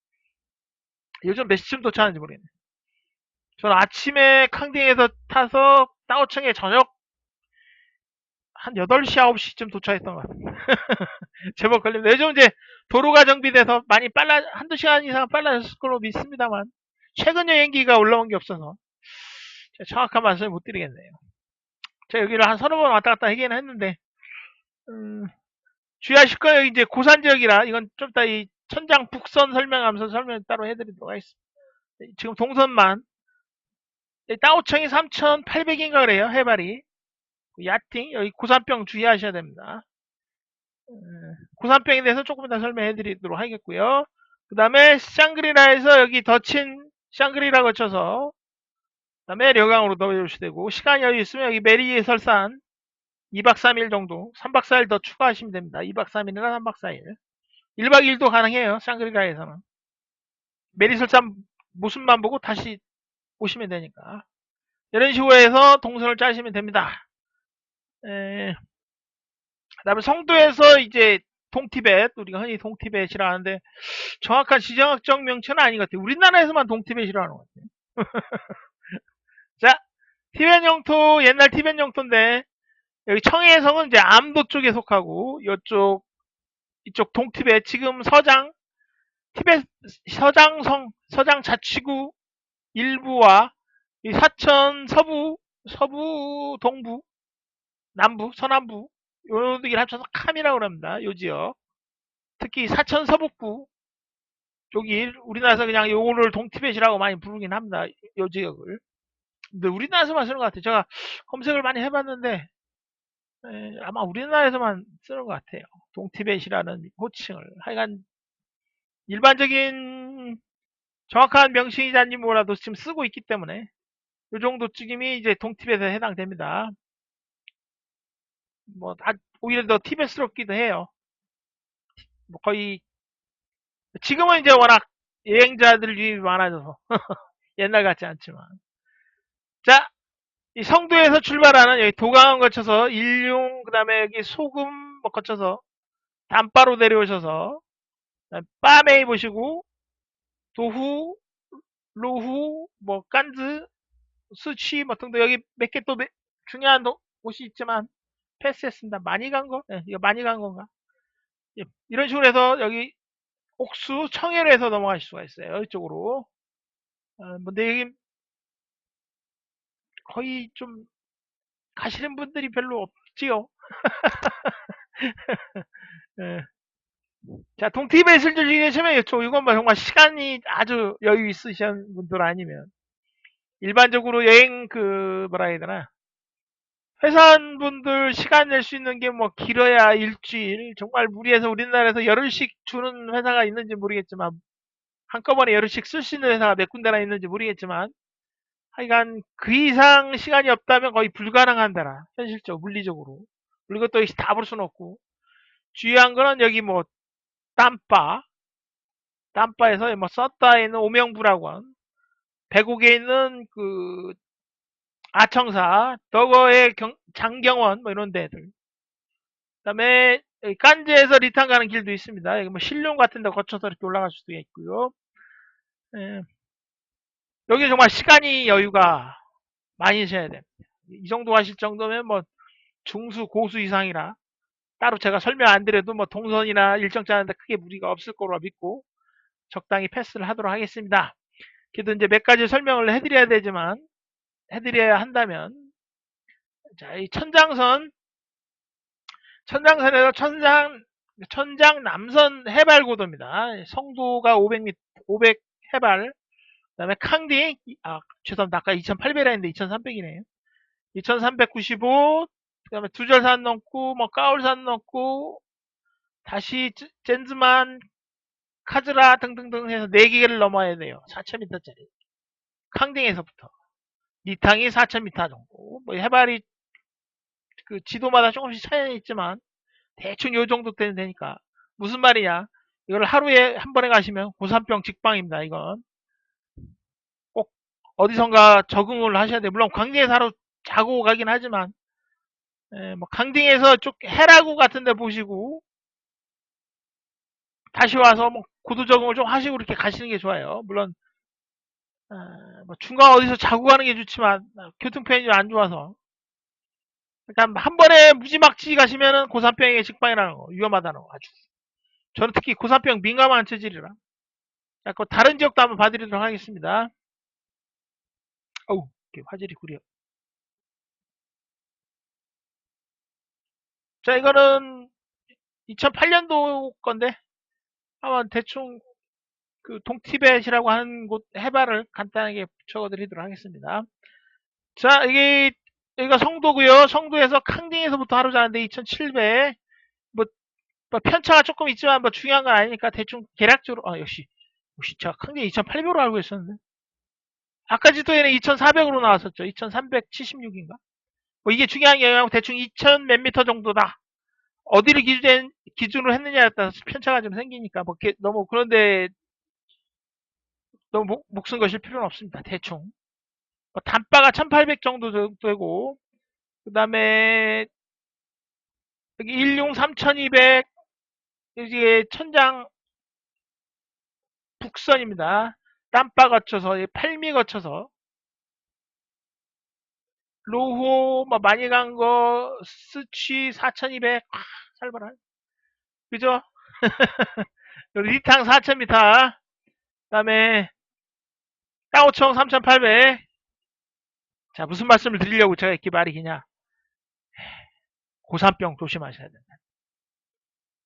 요즘 몇 시쯤 도착하는지 모르겠네요. 저는 아침에 캉딩에서 타서 따오청에 저녁 한 8시, 9시쯤 도착했던 것 같습니다. 제법 걸립니다. 요즘 이제 도로가 정비돼서 많이 한두 시간 이상 빨라졌을 걸로 믿습니다만, 최근 여행기가 올라온 게 없어서, 정확한 말씀을 못 드리겠네요. 제가 여기를 한 서너 번 왔다 갔다 하긴 했는데, 주의하실 거예요. 이제 고산 지역이라, 이건 좀 이따 이 천장 북선 설명하면서 설명 따로 해드리도록 하겠습니다. 지금 동선만, 따오청이 3,800인가 그래요, 해발이. 야팅, 여기 고산병 주의하셔야 됩니다. 고산병에 대해서 조금 더 설명해 드리도록 하겠고요. 그 다음에 샹그리라에서 여기 더친 샹그리라 거쳐서 그 다음에 려강으로 넘어오셔도 되고 시간 여유 있으면 여기 메리 설산 2박 3일 정도 3박 4일 더 추가하시면 됩니다. 2박 3일이나 3박 4일 1박 2일도 가능해요. 샹그리라에서는 메리 설산 모습만 보고 다시 오시면 되니까 이런 식으로 해서 동선을 짜시면 됩니다. 그 다음에 성도에서 이제 동티벳, 우리가 흔히 동티벳이라 하는데 정확한 지정학적 명칭은 아닌 것 같아요. 우리나라에서만 동티벳이라는 것 같아요. 자, 티벳 영토, 옛날 티벳 영토인데 여기 청해성은 이제 암도 쪽에 속하고 이쪽 동티벳, 지금 티벳 서장 자치구 일부와 이 사천 서부, 동부, 남부, 서남부 요들을 합쳐서 캄이라고 합니다. 요 지역. 특히 사천 서북부 쪽이 우리나라에서 그냥 요거를 동티벳이라고 많이 부르긴 합니다. 요 지역을. 근데 우리나라에서만 쓰는 것 같아요. 제가 검색을 많이 해봤는데 아마 우리나라에서만 쓰는 것 같아요. 동티벳이라는 호칭을. 하여간 일반적인 정확한 명칭이자니 뭐라도 지금 쓰고 있기 때문에 요 정도 찍임이 이제 동티벳에 해당됩니다. 뭐 오히려 더 티벳스럽기도 해요. 뭐 거의 지금은 이제 워낙 여행자들 유입이 많아져서 옛날 같지 않지만 자, 이 성도에서 출발하는 여기 도강원 거쳐서 일용 그다음에 여기 소금 뭐 거쳐서 담바로 내려오셔서 빠메이 보시고 도후, 로후, 뭐 깐즈, 수치 뭐 등등 여기 몇 개 또 중요한 곳이 있지만 패스했습니다. 많이 간 거? 네, 이거 많이 간 건가? 예, 이런 식으로 해서 여기 옥수, 청해로 해서 넘어가실 수가 있어요. 이쪽으로. 근데 여기 거의 좀 가시는 분들이 별로 없지요. 예. 자, 동티벳을 즐기시면 이건 뭐 정말 시간이 아주 여유 있으신 분들 아니면 일반적으로 여행 뭐라 해야 되나 회사원분들 시간 낼 수 있는 게 뭐 길어야 일주일 정말 무리해서 우리나라에서 열흘씩 주는 회사가 있는지 모르겠지만 한꺼번에 열흘씩 쓸 수 있는 회사가 몇 군데나 있는지 모르겠지만 하여간 그 이상 시간이 없다면 거의 불가능한다라 현실적으로 물리적으로 그리고 또 다 볼 수는 없고 주의한 거는 여기 뭐 땀바에서 뭐 썼다에 있는 오명부라관 배곡에 있는 아청사 덕어의 장경원 뭐 이런 데들 그다음에 깐제에서 리탄 가는 길도 있습니다. 여기 뭐 신룡 같은 데 거쳐서 이렇게 올라갈 수도 있고요. 예, 여기 정말 시간이 여유가 많이 있어야 됩니다. 이 정도 하실 정도면 뭐 중수 고수 이상이라 따로 제가 설명 안 드려도 뭐 동선이나 일정 짜는데 크게 무리가 없을 거로 믿고 적당히 패스를 하도록 하겠습니다. 그래도 이제 몇 가지 설명을 해드려야 한다면 자, 이 천장선에서 천장 남선 해발고도입니다. 성도가 500m, 500 해발. 그다음에 캉딩, 죄송합니다. 아까 2800이라 했는데 2300이네요. 2395, 그다음에 두절산 넘고, 뭐 까울산 넘고, 다시 젠즈만, 카즈라 등등등 해서 4개를 넘어야 돼요. 4000m짜리. 캉딩에서부터. 니탕이 4000m 정도. 뭐 해발이 지도마다 조금씩 차이는 있지만 대충 요 정도 되니까 무슨 말이냐 이걸 하루에 한 번에 가시면 고산병 직방입니다. 이건 꼭 어디선가 적응을 하셔야 돼요. 물론 강릉에서 하루 자고 가긴 하지만 뭐 강릉에서 쭉 해라구 같은 데 보시고 다시 와서 뭐 고도 적응을 좀 하시고 이렇게 가시는 게 좋아요. 물론 뭐 중간 어디서 자고 가는 게 좋지만 교통편이 안 좋아서 그러니까 한 번에 무지막지 가시면은 고산병의 직방이라는 거 위험하다는 거 아주 저는 특히 고산병 민감한 체질이라 그 다른 지역도 한번 봐드리도록 하겠습니다. 어우, 이렇게 화질이 구려. 자, 이거는 2008년도 건데, 한번 대충 동티벳이라고 하는 곳 해발을 간단하게 적어드리도록 하겠습니다. 자, 여기가 성도고요. 성도에서 캉딩에서부터 하루 자는데 2700. 뭐, 뭐 편차가 조금 있지만 뭐 중요한 건 아니니까 대충 계략적으로, 역시 제가 캉딩 2800으로 알고 있었는데. 아까 지도에는 2400으로 나왔었죠. 2376인가? 뭐 이게 중요한 게 아니고 대충 2000 몇 미터 정도다. 어디를 기준으로 했느냐에 따라서 편차가 좀 생기니까 뭐 너무 그런데 너무 목숨 거실 필요는 없습니다. 대충 단바가 1800 정도 되고, 그 다음에 여기 일용 3200, 이게 천장 북선입니다. 땀바 거쳐서, 8미 거쳐서, 로호, 뭐 많이 간 거, 스취 4200, 살벌한. 그죠? 리탕 4000m, 그 다음에 땅오청 3800. 자, 무슨 말씀을 드리려고 제가 이렇게 말이 기냐. 고산병 조심하셔야 된다.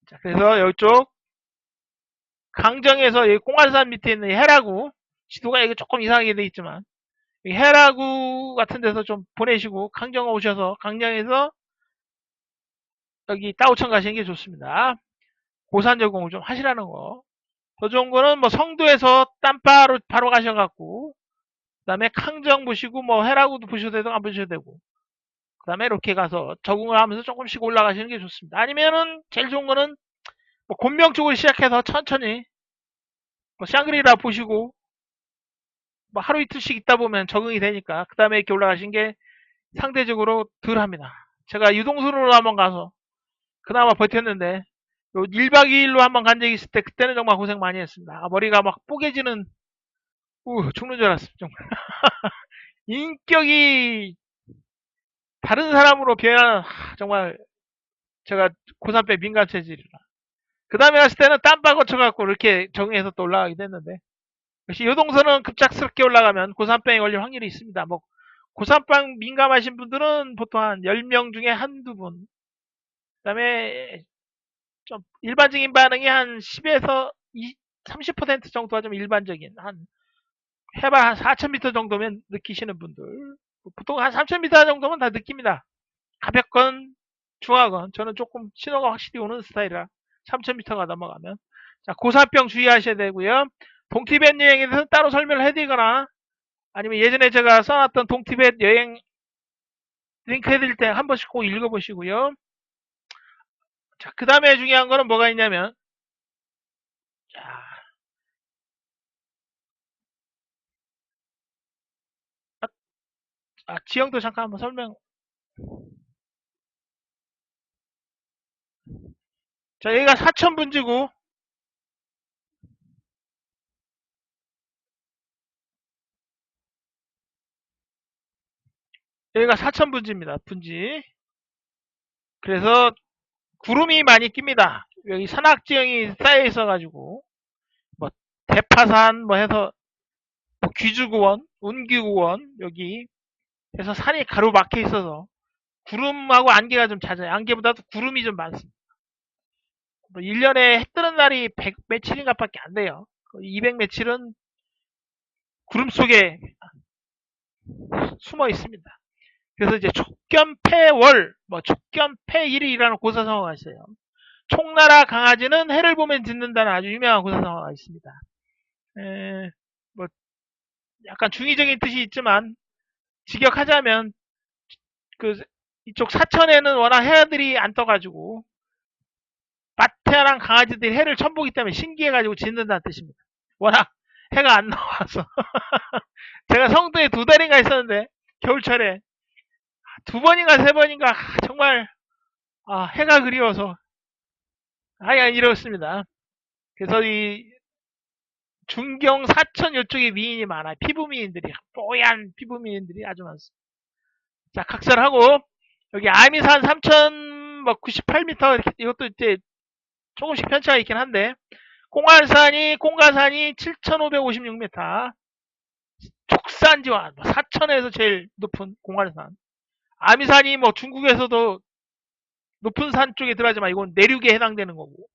자, 그래서 이쪽 강정에서 이 공안산 밑에 있는 해라구, 지도가 이게 조금 이상하게 돼 있지만, 이 해라구 같은 데서 좀 보내시고 강정 오셔서 강정에서 여기 따오천 가시는 게 좋습니다. 고산 적응을 좀 하시라는 거. 더 좋은 거는 뭐 성도에서 땀바로 바로 가셔갖고, 그 다음에 강정 보시고 뭐 해라구도 보셔도 되고 안 보셔도 되고, 그 다음에 이렇게 가서 적응을 하면서 조금씩 올라가시는 게 좋습니다. 아니면은 제일 좋은 거는 뭐 곤명 쪽을 시작해서 천천히 뭐 샹그리라 보시고 뭐 하루 이틀씩 있다 보면 적응이 되니까 그 다음에 이렇게 올라가신 게 상대적으로 덜 합니다. 제가 유동선으로 한번 가서 그나마 버텼는데, 요 1박 2일로 한번 간 적이 있을 때 그때는 정말 고생 많이 했습니다. 머리가 막 뽀개지는, 죽는 줄 알았습니다. 정말. 인격이 다른 사람으로 변하는, 정말 제가 고산병 민감 체질이라. 그 다음에 갔을 때는 땀바 거쳐갖고 이렇게 적응해서 또 올라가게 됐는데, 역시 요동선은 급작스럽게 올라가면 고산병에 걸릴 확률이 있습니다. 뭐 고산병 민감하신 분들은 보통 한 10명 중에 한두 분, 그 다음에 좀 일반적인 반응이 한 10에서 30% 정도가 좀 일반적인, 한 해발 한 4000m 정도면 느끼시는 분들, 보통 한 3000m 정도면 다 느낍니다. 가볍건 중하건 저는 조금 신호가 확실히 오는 스타일이라 3000m가 넘어가면. 자, 고산병 주의하셔야 되고요. 동티벳 여행에 대해서 따로 설명을 해드리거나 아니면 예전에 제가 써놨던 동티벳 여행 링크 해드릴 때 한 번씩 꼭 읽어보시고요. 자, 그 다음에 중요한 거는 뭐가 있냐면, 자, 지형도 잠깐 한번 설명. 자, 여기가 사천분지구, 여기가 사천분지입니다. 분지. 그래서 구름이 많이 낍니다. 여기 산악지형이 쌓여 있어가지고, 뭐 대파산 뭐 해서 뭐 귀주구원, 운기구원 여기 해서 산이 가로막혀 있어서 구름하고 안개가 좀 잦아요. 안개보다도 구름이 좀 많습니다. 뭐 1년에 해 뜨는 날이 100 며칠인가 밖에 안 돼요. 200 며칠은 구름 속에 숨어 있습니다. 그래서 이제 촉견패월, 뭐 촉견패일이라는 고사성어가 있어요. 총나라 강아지는 해를 보면 짖는다는 아주 유명한 고사성어가 있습니다. 뭐 약간 중의적인 뜻이 있지만 직역하자면 그 이쪽 사천에는 워낙 해들이 안 떠가지고 마태랑 강아지들이 해를 처음 보기 때문에 신기해가지고 짖는다는 뜻입니다. 워낙 해가 안 나와서. 제가 성도에 2달인가 있었는데 겨울철에 2번인가 3번인가 정말 해가 그리워서 하여간 이렇습니다. 그래서 이 중경 사천 이쪽에 미인이 많아요. 피부미인들이, 뽀얀 피부미인들이 아주 많습니다. 자, 각설하고 여기 아미산 3098m 이것도 이제 조금씩 편차가 있긴 한데, 공가산이 7556m, 촉산지와 사천에서 제일 높은 공안산. 아미산이 뭐 중국에서도 높은 산 쪽에 들어가지만 이건 내륙에 해당되는 거고,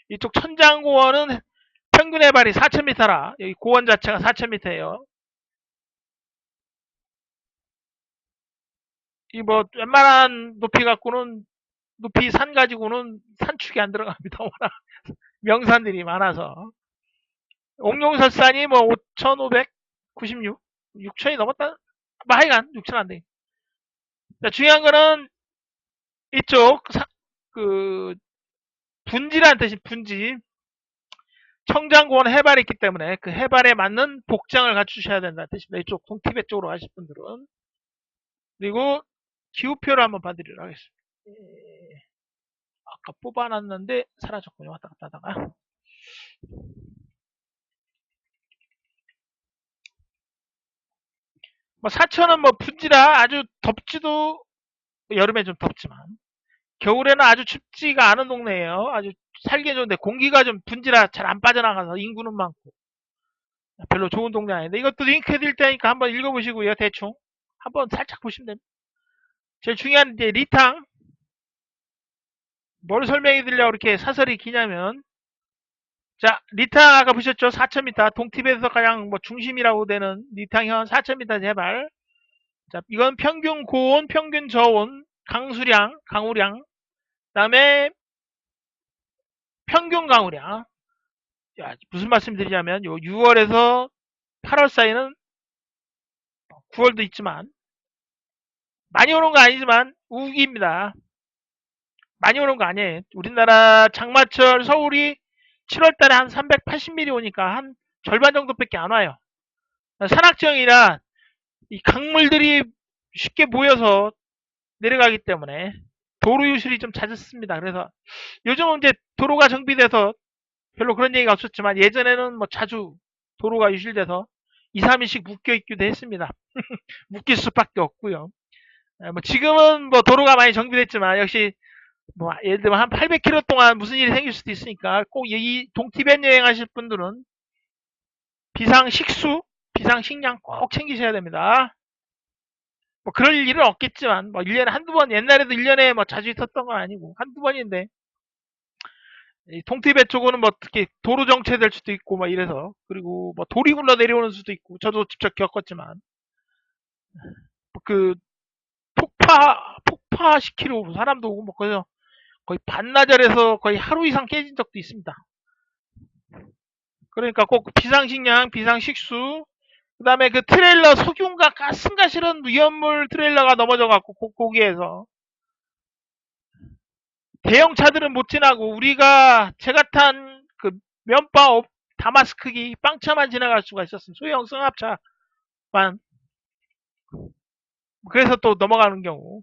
이쪽 천장고원은 평균 해발이 4000m라 여기 고원 자체가 4000m예요. 이 뭐 웬만한 높이 갖고는, 높이 산 가지고는 산축이 안 들어갑니다. 워낙 명산들이 많아서. 옥룡설산이 뭐 5596, 6000이 넘었다. 뭐 하여간 6000 안 돼. 자, 중요한 거는 이쪽 그 분지라는 뜻이 분지. 청장고원 해발이 있기 때문에 그 해발에 맞는 복장을 갖추셔야 된다는 뜻입니다. 이쪽 동티벳 쪽으로 가실 분들은. 그리고 기후표를 한번 봐드리도록 하겠습니다. 아까 뽑아놨는데 사라졌군요. 왔다 갔다 하다가. 뭐 사천은 뭐 분지라 아주 덥지도, 여름에 좀 덥지만 겨울에는 아주 춥지가 않은 동네예요. 아주 살기 좋은데 공기가 좀 분지라 잘 안 빠져나가서 인구는 많고 별로 좋은 동네 아닌데, 이것도 링크 해드릴 테니까 한번 읽어보시고요. 대충 한번 살짝 보시면 됩니다. 제일 중요한 이제 리탕, 뭘 설명해 드리려고 이렇게 사설이 기냐면, 자, 리탕 아까 보셨죠? 4000m, 동티벳에서 가장 뭐 중심이라고 되는 리탕현 4000m 제발. 자, 이건 평균 고온, 평균 저온, 강수량, 강우량, 그다음에 평균 강우량. 야, 무슨 말씀 드리냐면 요 6월에서 8월 사이는, 9월도 있지만 많이 오는 거 아니지만 우기입니다. 많이 오는 거 아니에요. 우리나라 장마철 서울이 7월 달에 한 380mm 오니까 한 절반 정도밖에 안 와요. 산악지형이라 이 강물들이 쉽게 모여서 내려가기 때문에 도로 유실이 좀 잦습니다. 그래서 요즘은 이제 도로가 정비돼서 별로 그런 얘기가 없었지만, 예전에는 뭐 자주 도로가 유실돼서 2, 3일씩 묶여 있기도 했습니다. 묶일 수밖에 없고요. 뭐 지금은 뭐 도로가 많이 정비됐지만 역시 뭐 예를 들면 한 800km 동안 무슨 일이 생길 수도 있으니까, 꼭 이 동티벳 여행하실 분들은 비상 식수, 비상 식량 꼭 챙기셔야 됩니다. 뭐 그럴 일은 없겠지만 뭐 1년에 한두 번, 옛날에도 1년에 뭐 자주 있었던 건 아니고 한두 번인데, 이 동티벳 쪽은 뭐 특히 도로 정체될 수도 있고 뭐 이래서, 그리고 뭐 돌이 굴러 내려오는 수도 있고, 저도 직접 겪었지만 그 폭파시키러 사람도 오고 뭐 그래서 거의 반나절에서 거의 하루 이상 깨진 적도 있습니다. 그러니까 꼭 비상식량, 비상식수, 그 다음에 그 트레일러 석유인가 가스인가 실은 위험물 트레일러가 넘어져갖고 거기에서 대형 차들은 못 지나고, 우리가 제가 탄 그 면바 다마스 크기 빵차만 지나갈 수가 있었습니다. 소형 승합차만. 그래서 또 넘어가는 경우,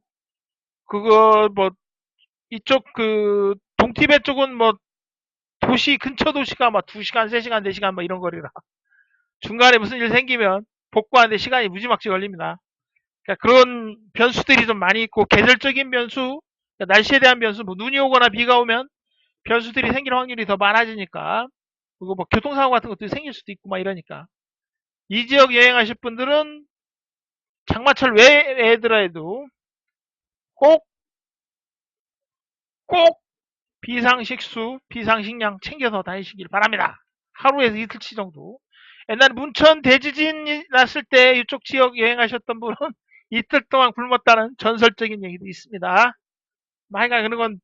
그거 뭐 이쪽 그 동티벳 쪽은 뭐 도시, 근처 도시가 막 2시간, 3시간, 4시간 뭐 이런 거리라 중간에 무슨 일 생기면 복구하는데 시간이 무지막지 걸립니다. 그러니까 그런 변수들이 좀 많이 있고, 계절적인 변수, 그러니까 날씨에 대한 변수, 뭐 눈이 오거나 비가 오면 변수들이 생길 확률이 더 많아지니까, 그리고 뭐 교통사고 같은 것들이 생길 수도 있고 막 이러니까, 이 지역 여행하실 분들은 장마철 외에더라도 꼭, 꼭 비상식수, 비상식량 챙겨서 다니시길 바랍니다. 하루에서 이틀치 정도. 옛날 문천 대지진이 났을 때 이쪽 지역 여행하셨던 분은 이틀 동안 굶었다는 전설적인 얘기도 있습니다. 하여간 그런 건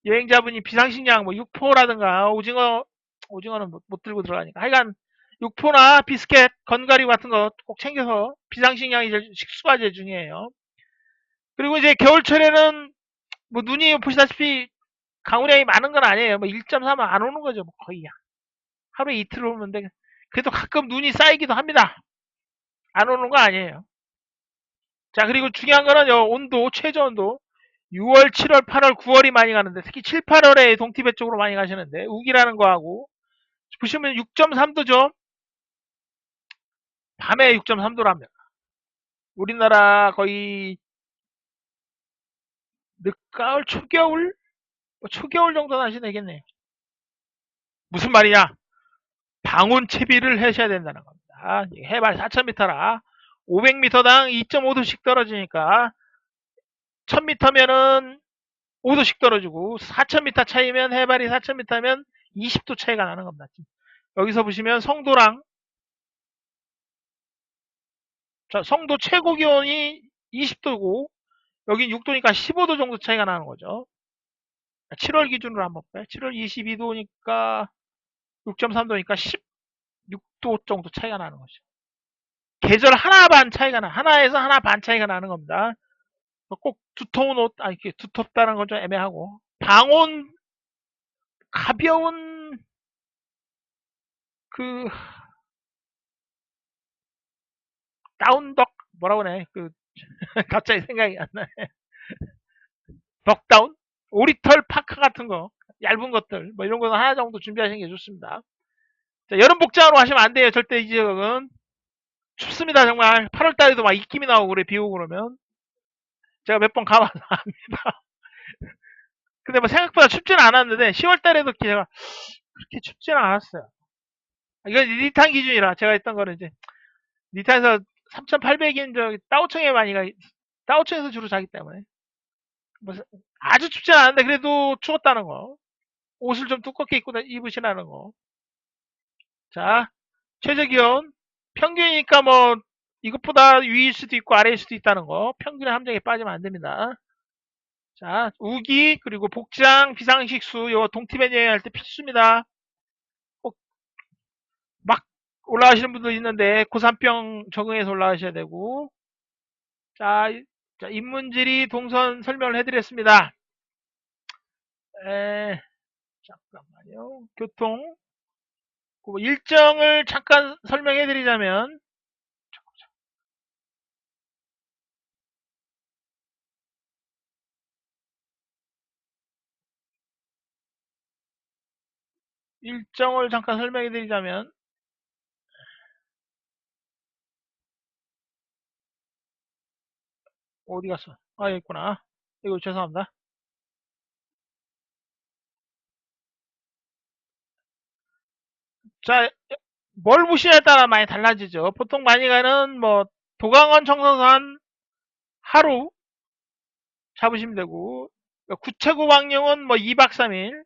여행자분이 비상식량 뭐 육포라든가 오징어는 못 들고 들어가니까, 하여간 육포나 비스켓, 건가리 같은 거 꼭 챙겨서, 비상식량이 식수가 제일 중요해요. 그리고 이제 겨울철에는 뭐 눈이 보시다시피 강우량이 많은 건 아니에요. 뭐 1.3은 안 오는 거죠. 뭐 거의 하루에 이틀 오는데, 그래도 가끔 눈이 쌓이기도 합니다. 안 오는 거 아니에요. 자, 그리고 중요한 거는 온도, 최저 온도. 6월, 7월, 8월, 9월이 많이 가는데, 특히 7, 8월에 동티벳 쪽으로 많이 가시는데, 우기라는 거하고, 보시면 6.3도죠? 밤에 6.3도랍니다. 우리나라 거의 늦가을, 초겨울? 초겨울 정도는 하셔야 되겠네요. 무슨 말이냐? 방운 채비를 하셔야 된다는 겁니다. 해발 4,000m라 500m당 2.5도씩 떨어지니까 1,000m면은 5도씩 떨어지고, 4,000m 차이면, 해발이 4,000m면 20도 차이가 나는 겁니다. 여기서 보시면 성도랑, 자, 성도 최고 기온이 20도고 여긴 6도니까 15도 정도 차이가 나는 거죠. 7월 기준으로 한번 볼까요? 7월 22도니까 6.3도니까 16도 정도 차이가 나는 거죠. 계절 하나 반 차이가 하나에서 하나 반 차이가 나는 겁니다. 꼭 두터운 옷, 아니, 두텁다는 건 좀 애매하고, 방온, 가벼운 그, 다운덕, 뭐라고 하네. 갑자기 생각이 안 나네. 덕다운? 오리털 파카 같은 거. 얇은 것들. 뭐 이런 거는 하나 정도 준비하시는 게 좋습니다. 자, 여름 복장으로 하시면 안 돼요. 절대 이 지역은. 춥습니다, 정말. 8월 달에도 막 입김이 나오고 그래, 비 오고 그러면. 제가 몇 번 가봐서 압니다. 근데 뭐 생각보다 춥지는 않았는데, 10월 달에도 제가 그렇게 춥지는 않았어요. 이건 니탄 기준이라 제가 했던 거는 이제, 니탄에서 3,800인 따오청에 많이 따오청에서 주로 자기 때문에. 뭐 아주 춥지는 않은데, 그래도 추웠다는 거. 옷을 좀 두껍게 입으시라는 거. 자, 최저 기온. 평균이니까 뭐, 이것보다 위일 수도 있고 아래일 수도 있다는 거. 평균의 함정에 빠지면 안 됩니다. 자, 우기, 그리고 복장, 비상식수, 요 동티벤 여행할 때 필수입니다. 꼭 막 올라가시는 분도 있는데, 고산병 적응해서 올라가셔야 되고. 자, 자, 인문지리 동선 설명을 해드렸습니다. 잠깐만요. 교통. 일정을 잠깐 설명해드리자면, 일정을 잠깐 설명해드리자면, 어디 갔어? 아, 여기 있구나. 이거 죄송합니다. 자, 뭘 보시냐에 따라 많이 달라지죠. 보통 많이 가는 뭐 도강원 청성산 하루 잡으시면 되고, 구체구 광룡은 뭐 2박 3일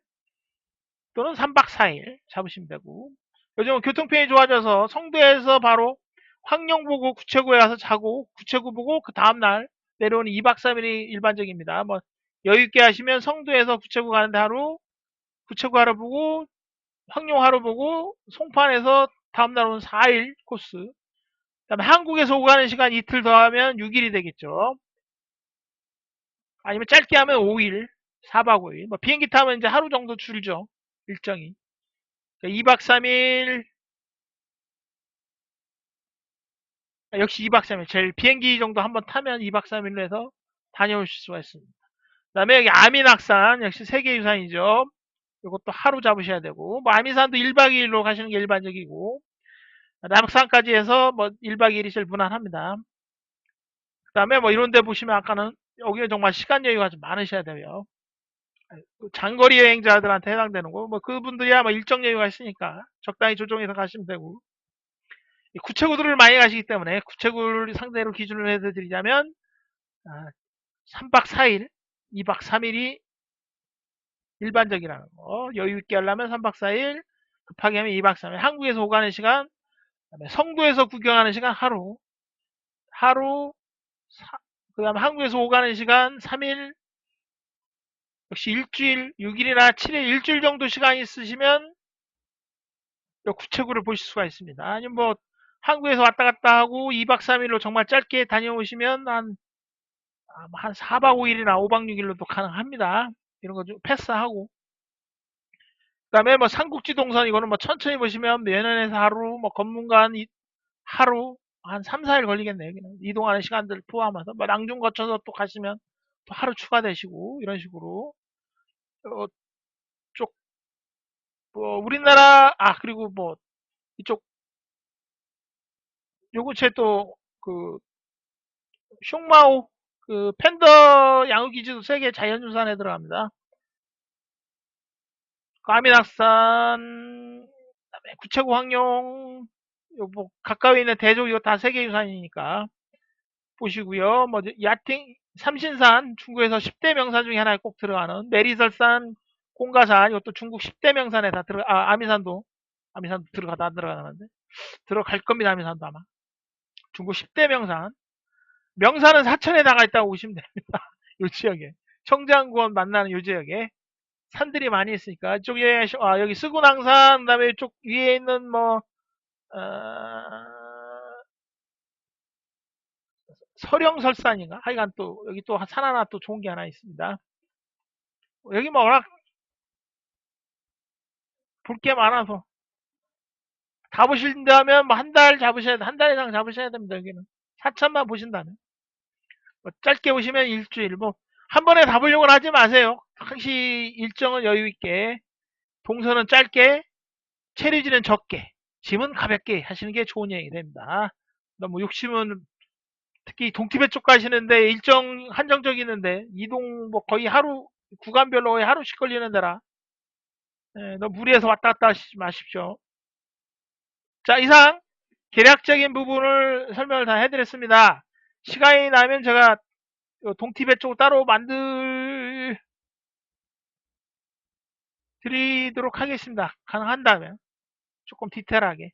또는 3박 4일 잡으시면 되고, 요즘은 교통편이 좋아져서 성도에서 바로 황룡 보고 구체구에 가서 자고, 구체구 보고 그 다음날 내려오는 2박 3일이 일반적입니다. 뭐 여유있게 하시면 성도에서 구체구 가는데 하루, 구체구 하루 보고 황룡 하루 보고 송판에서 다음날 오는 4일 코스. 그다음에 한국에서 오가는 시간 이틀 더하면 6일이 되겠죠. 아니면 짧게 하면 5일, 4박 5일. 뭐 비행기 타면 이제 하루 정도 줄죠. 일정이. 그러니까 2박 3일, 역시 2박 3일. 제일 비행기 정도 한번 타면 2박 3일로 해서 다녀오실 수가 있습니다. 그다음에 여기 아미낙산 역시 세계유산이죠. 이것도 하루 잡으셔야 되고, 뭐 아미산도 1박 2일로 가시는 게 일반적이고, 남산까지 해서 뭐 1박 2일이 제일 무난합니다. 그 다음에 뭐 이런 데 보시면 아까는 여기에 정말 시간 여유가 좀 많으셔야 돼요. 장거리 여행자들한테 해당되는 거. 뭐 그분들이야 뭐 일정 여유가 있으니까 적당히 조정해서 가시면 되고. 구체구들을 많이 가시기 때문에 구체구를 상대로 기준을 해서 드리자면 3박 4일, 2박 3일이 일반적이라는 거. 여유 있게 하려면 3박 4일, 급하게 하면 2박 3일. 한국에서 오가는 시간, 그다음에 성도에서 구경하는 시간 하루, 하루, 그 다음에 한국에서 오가는 시간 3일, 역시 일주일, 6일이나 7일, 일주일 정도 시간이 있으시면 구체구를 보실 수가 있습니다. 아니면 뭐 한국에서 왔다 갔다 하고 2박 3일로 정말 짧게 다녀오시면 한 4박 5일이나 5박 6일로도 가능합니다. 이런 거 좀 패스하고. 그 다음에 뭐 삼국지 동선 이거는 뭐 천천히 보시면 면연에서 하루, 뭐 검문관 하루, 한 3, 4일 걸리겠네요. 그냥 이동하는 시간들 포함해서. 뭐 낭중 거쳐서 또 가시면 또 하루 추가되시고, 이런 식으로. 어, 쪽, 뭐 우리나라, 그리고 뭐 이쪽 요구체 또 그 숑마오 그 팬더 양우기지도 세계 자연유산에 들어갑니다. 까미낙산, 그다음에 구체구 황룡, 뭐 가까이 있는 대족 이거 다 세계유산이니까 보시고요. 뭐 야팅 삼신산 중국에서 10대 명산 중에 하나에 꼭 들어가는 내리설산, 공가산 이것도 중국 10대 명산에 다 들어가. 아미산도 들어가다 안 들어가는데 들어갈 겁니다. 아미산도 아마 중국 10대 명산. 명산은 사천에 나가 있다고 보시면 됩니다. 요 지역에. 청장구원 만나는 요 지역에. 산들이 많이 있으니까. 이쪽에, 여기 스구낭산, 그 다음에 이쪽 위에 있는 뭐, 설영설산인가? 하여간 또, 여기 또 산 하나 또 좋은 게 하나 있습니다. 여기 뭐 워낙 볼 게 많아서. 다 보신다면 뭐 한 달 잡으셔야 돼. 한 달 이상 잡으셔야 됩니다. 여기는 4천만 보신다면. 뭐 짧게 보시면 일주일. 뭐 한 번에 다 보려고는 하지 마세요. 항시 일정은 여유 있게, 동선은 짧게, 체류지는 적게, 짐은 가볍게 하시는 게 좋은 여행이 됩니다. 너무 욕심은, 특히 동티베 쪽 가시는데 일정 한정적이는데 이동 뭐 거의 하루, 구간별로 거의 하루씩 걸리는 데라 너무 무리해서 왔다 갔다 하시지 마십시오. 자, 이상 계략적인 부분을 설명을 다 해드렸습니다. 시간이 나면 제가 동티베 쪽 따로 만들 드리도록 하겠습니다. 가능한다면 조금 디테일하게.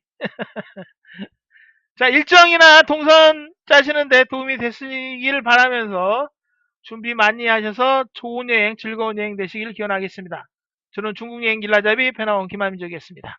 자, 일정이나 동선 짜시는데 도움이 됐으기를 바라면서 준비 많이 하셔서 좋은 여행, 즐거운 여행 되시길 기원하겠습니다. 저는 중국 여행 길라잡이 배나온 김한민족이었습니다.